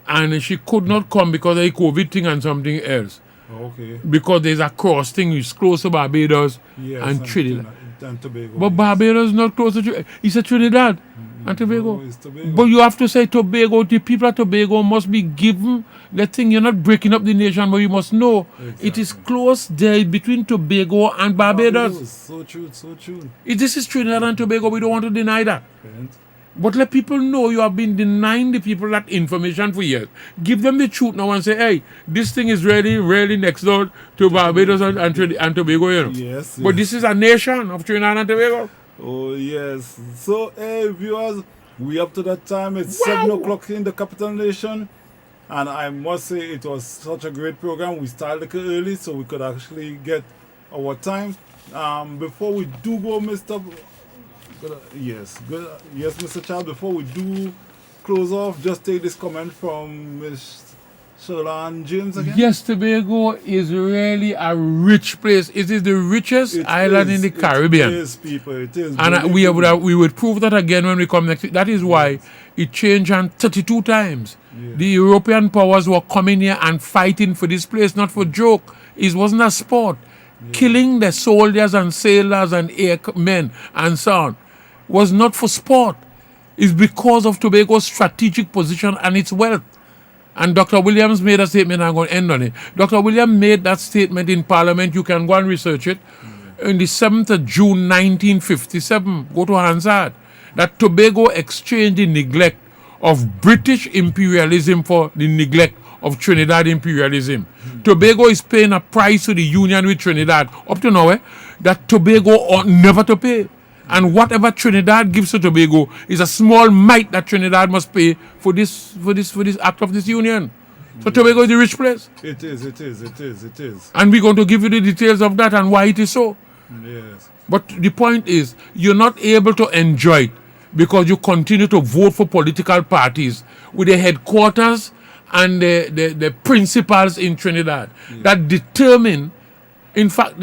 And she could not come because of the COVID thing and something else. Okay. Because there's a cross thing which is close to Barbados and Trinidad. And Tobago. But Barbados is not close to Trinidad. He said Trinidad and Tobago. No, it's Tobago. But you have to say Tobago. The people of Tobago must be given the thing. You're not breaking up the nation, but you must know it is close there between Tobago and Barbados. So true. This is Trinidad and Tobago. We don't want to deny that. And But let people know you have been denying the people that information for years. Give them the truth now and say, hey, this thing is really next door to Barbados and Tobago, Yes. But this is a nation of Trinidad and Tobago. Oh, yes. So, hey, viewers, we up to that time. It's 7 o'clock in the capital nation. And I must say it was such a great program. We started a little early so we could actually get our time. Before we do go, Mr. Yes, Mr. Charles, before we do close off, just take this comment from Ms. Sherlan James again. Yes, Tobago is really a rich place. It is the richest island in the Caribbean. It is, people. It is. And we would prove that again when we come next week. That is why it changed 32 times. The European powers were coming here and fighting for this place, not for joke. It wasn't a sport. Killing the soldiers and sailors and airmen and so on was not for sport. It's because of Tobago's strategic position and its wealth. And Dr. Williams made a statement, I'm going to end on it. Dr. Williams made that statement in Parliament, you can go and research it, on the 7th of June 1957, go to Hansard, that Tobago exchanged the neglect of British imperialism for the neglect of Trinidad imperialism. Tobago is paying a price to the union with Trinidad, up to now, that Tobago ought never to pay. And whatever Trinidad gives to Tobago is a small mite that Trinidad must pay for this act of this union. So Tobago is a rich place. It is. And we're going to give you the details of that and why it is so. Yes. But the point is, you're not able to enjoy it because you continue to vote for political parties with the headquarters and the principals in Trinidad that determine, in fact,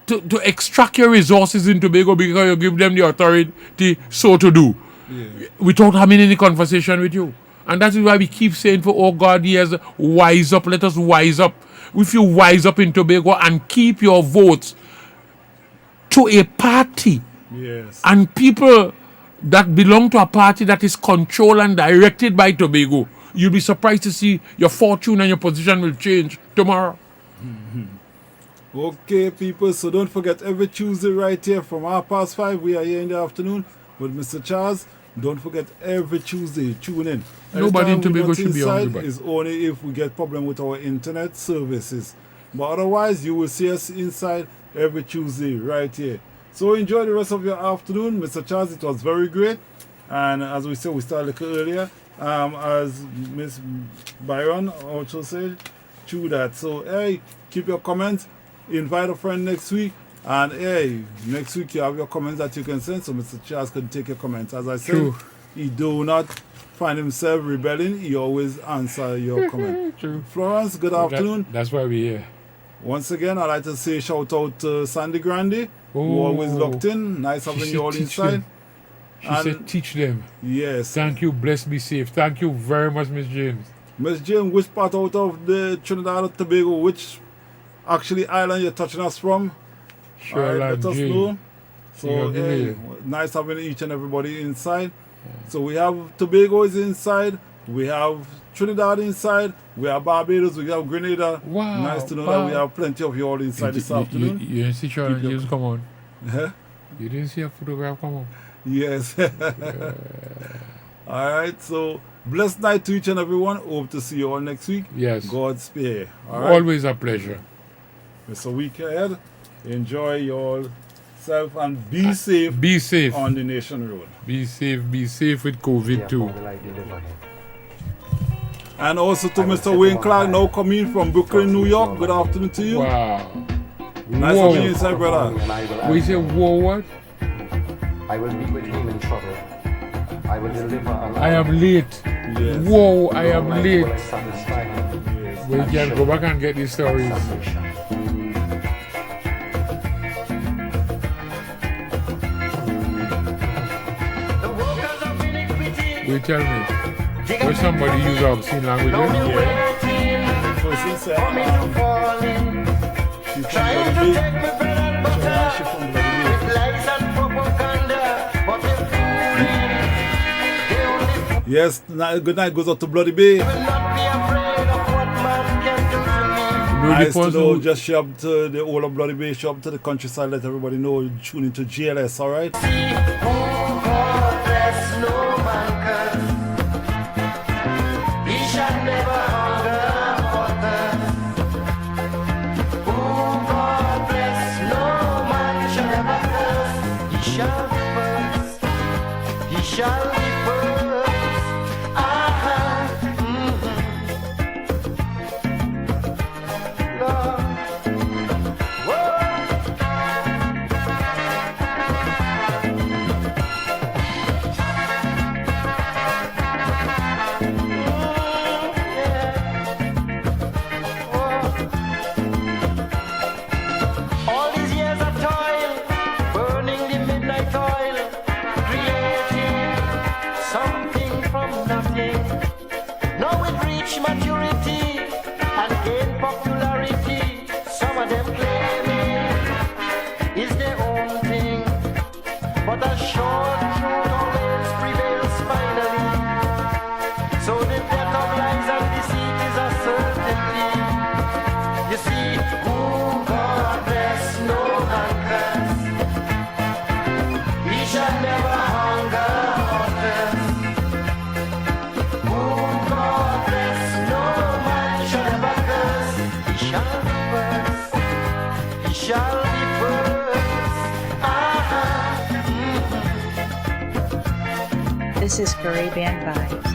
to extract your resources in Tobago because you give them the authority so to do without having any conversation with you. And that is why we keep saying for, oh God, yes, wise up, let us wise up. If you wise up in Tobago and keep your votes to a party and people that belong to a party that is controlled and directed by Tobago, you'll be surprised to see your fortune and your position will change tomorrow. Okay, people, so don't forget every Tuesday right here from 5:30, we are here in the afternoon with Mr. Charles. Don't forget every Tuesday, tune in. Nobody in Tobago should be on is only if we get problem with our internet services. But otherwise, you will see us inside every Tuesday right here. So enjoy the rest of your afternoon. Mr. Charles, it was very great. And as we said, we started a little earlier. As Miss Byron also said, true that. So, hey, keep your comments. Invite a friend next week. And hey, next week you have your comments that you can send, so Mr. Charles can take your comments. As I said, True. he do not find himself rebelling. He always answer your comment. True. Florence, good afternoon. That's why we're here. Once again, I'd like to say shout out to Sandy Grande, who Oh. always locked in. Nice having said you all teach inside. them. She said teach them. Yes. Thank you. Bless be safe. Thank you very much, Miss James. Miss Jane, which part out of the Trinidad and Tobago, which actually island you're touching us from? Sure, All right, let us Jane. know. So, Yeah, hey, yeah. nice having each and everybody inside. So we have Tobago is inside, we have Trinidad inside, we have Barbados, we have Grenada. Wow, Nice to know wow. that we have plenty of you all inside this afternoon. You didn't see Charlotte Keep your- James come on. Huh? You didn't see a photograph come on. Yes. All right, so blessed night to each and everyone. Hope to see you all next week. Yes. God spare. All right. Always a pleasure. It's a week ahead. Enjoy yourself and be safe Be safe. on the Nation Road. Be safe. Be safe with COVID too. And also to Mr. Wayne Clark, now coming from Brooklyn, New York. Good afternoon to you. Wow. Nice Whoa. having you inside, brother. What you say? Whoa, what? I will be with him in trouble. I will deliver a I am late. Yes. Whoa, I am Will late. satisfy him. Yes. We can go back and get these stories. The workers of iniquity, Will tell me. Will somebody use obscene languages? So since coming to falling, she's from trying to Bloody take Bay, me bread and she's butter, from Bloody Bay. with lies and propaganda, but the fool, they Yes, good night goes out to Bloody Bay. will not be afraid of what man can do to me. You know the Nice to person know, who- just show up to the whole of Bloody Bay, show up to the countryside, let everybody know, tune into GLS, alright? Oh God, bless no man curse. He shall never hunger or thirst. Oh God, bless no man shall ever curse. He shall be first. He shall be first. Lord. Whoa. All these years of toil, burning the midnight oil, creating something from nothing. Now it reached maturity and gained popularity. Some of them claiming is their own thing, but a short truth always prevails finally. So the death of lies and deceit is a certainty. You see, who God bless, no man curse. He shall never hunger or thirst. Who God bless, no man shall ever curse. He shall be first. He shall be first. This is Caribbean Vibes.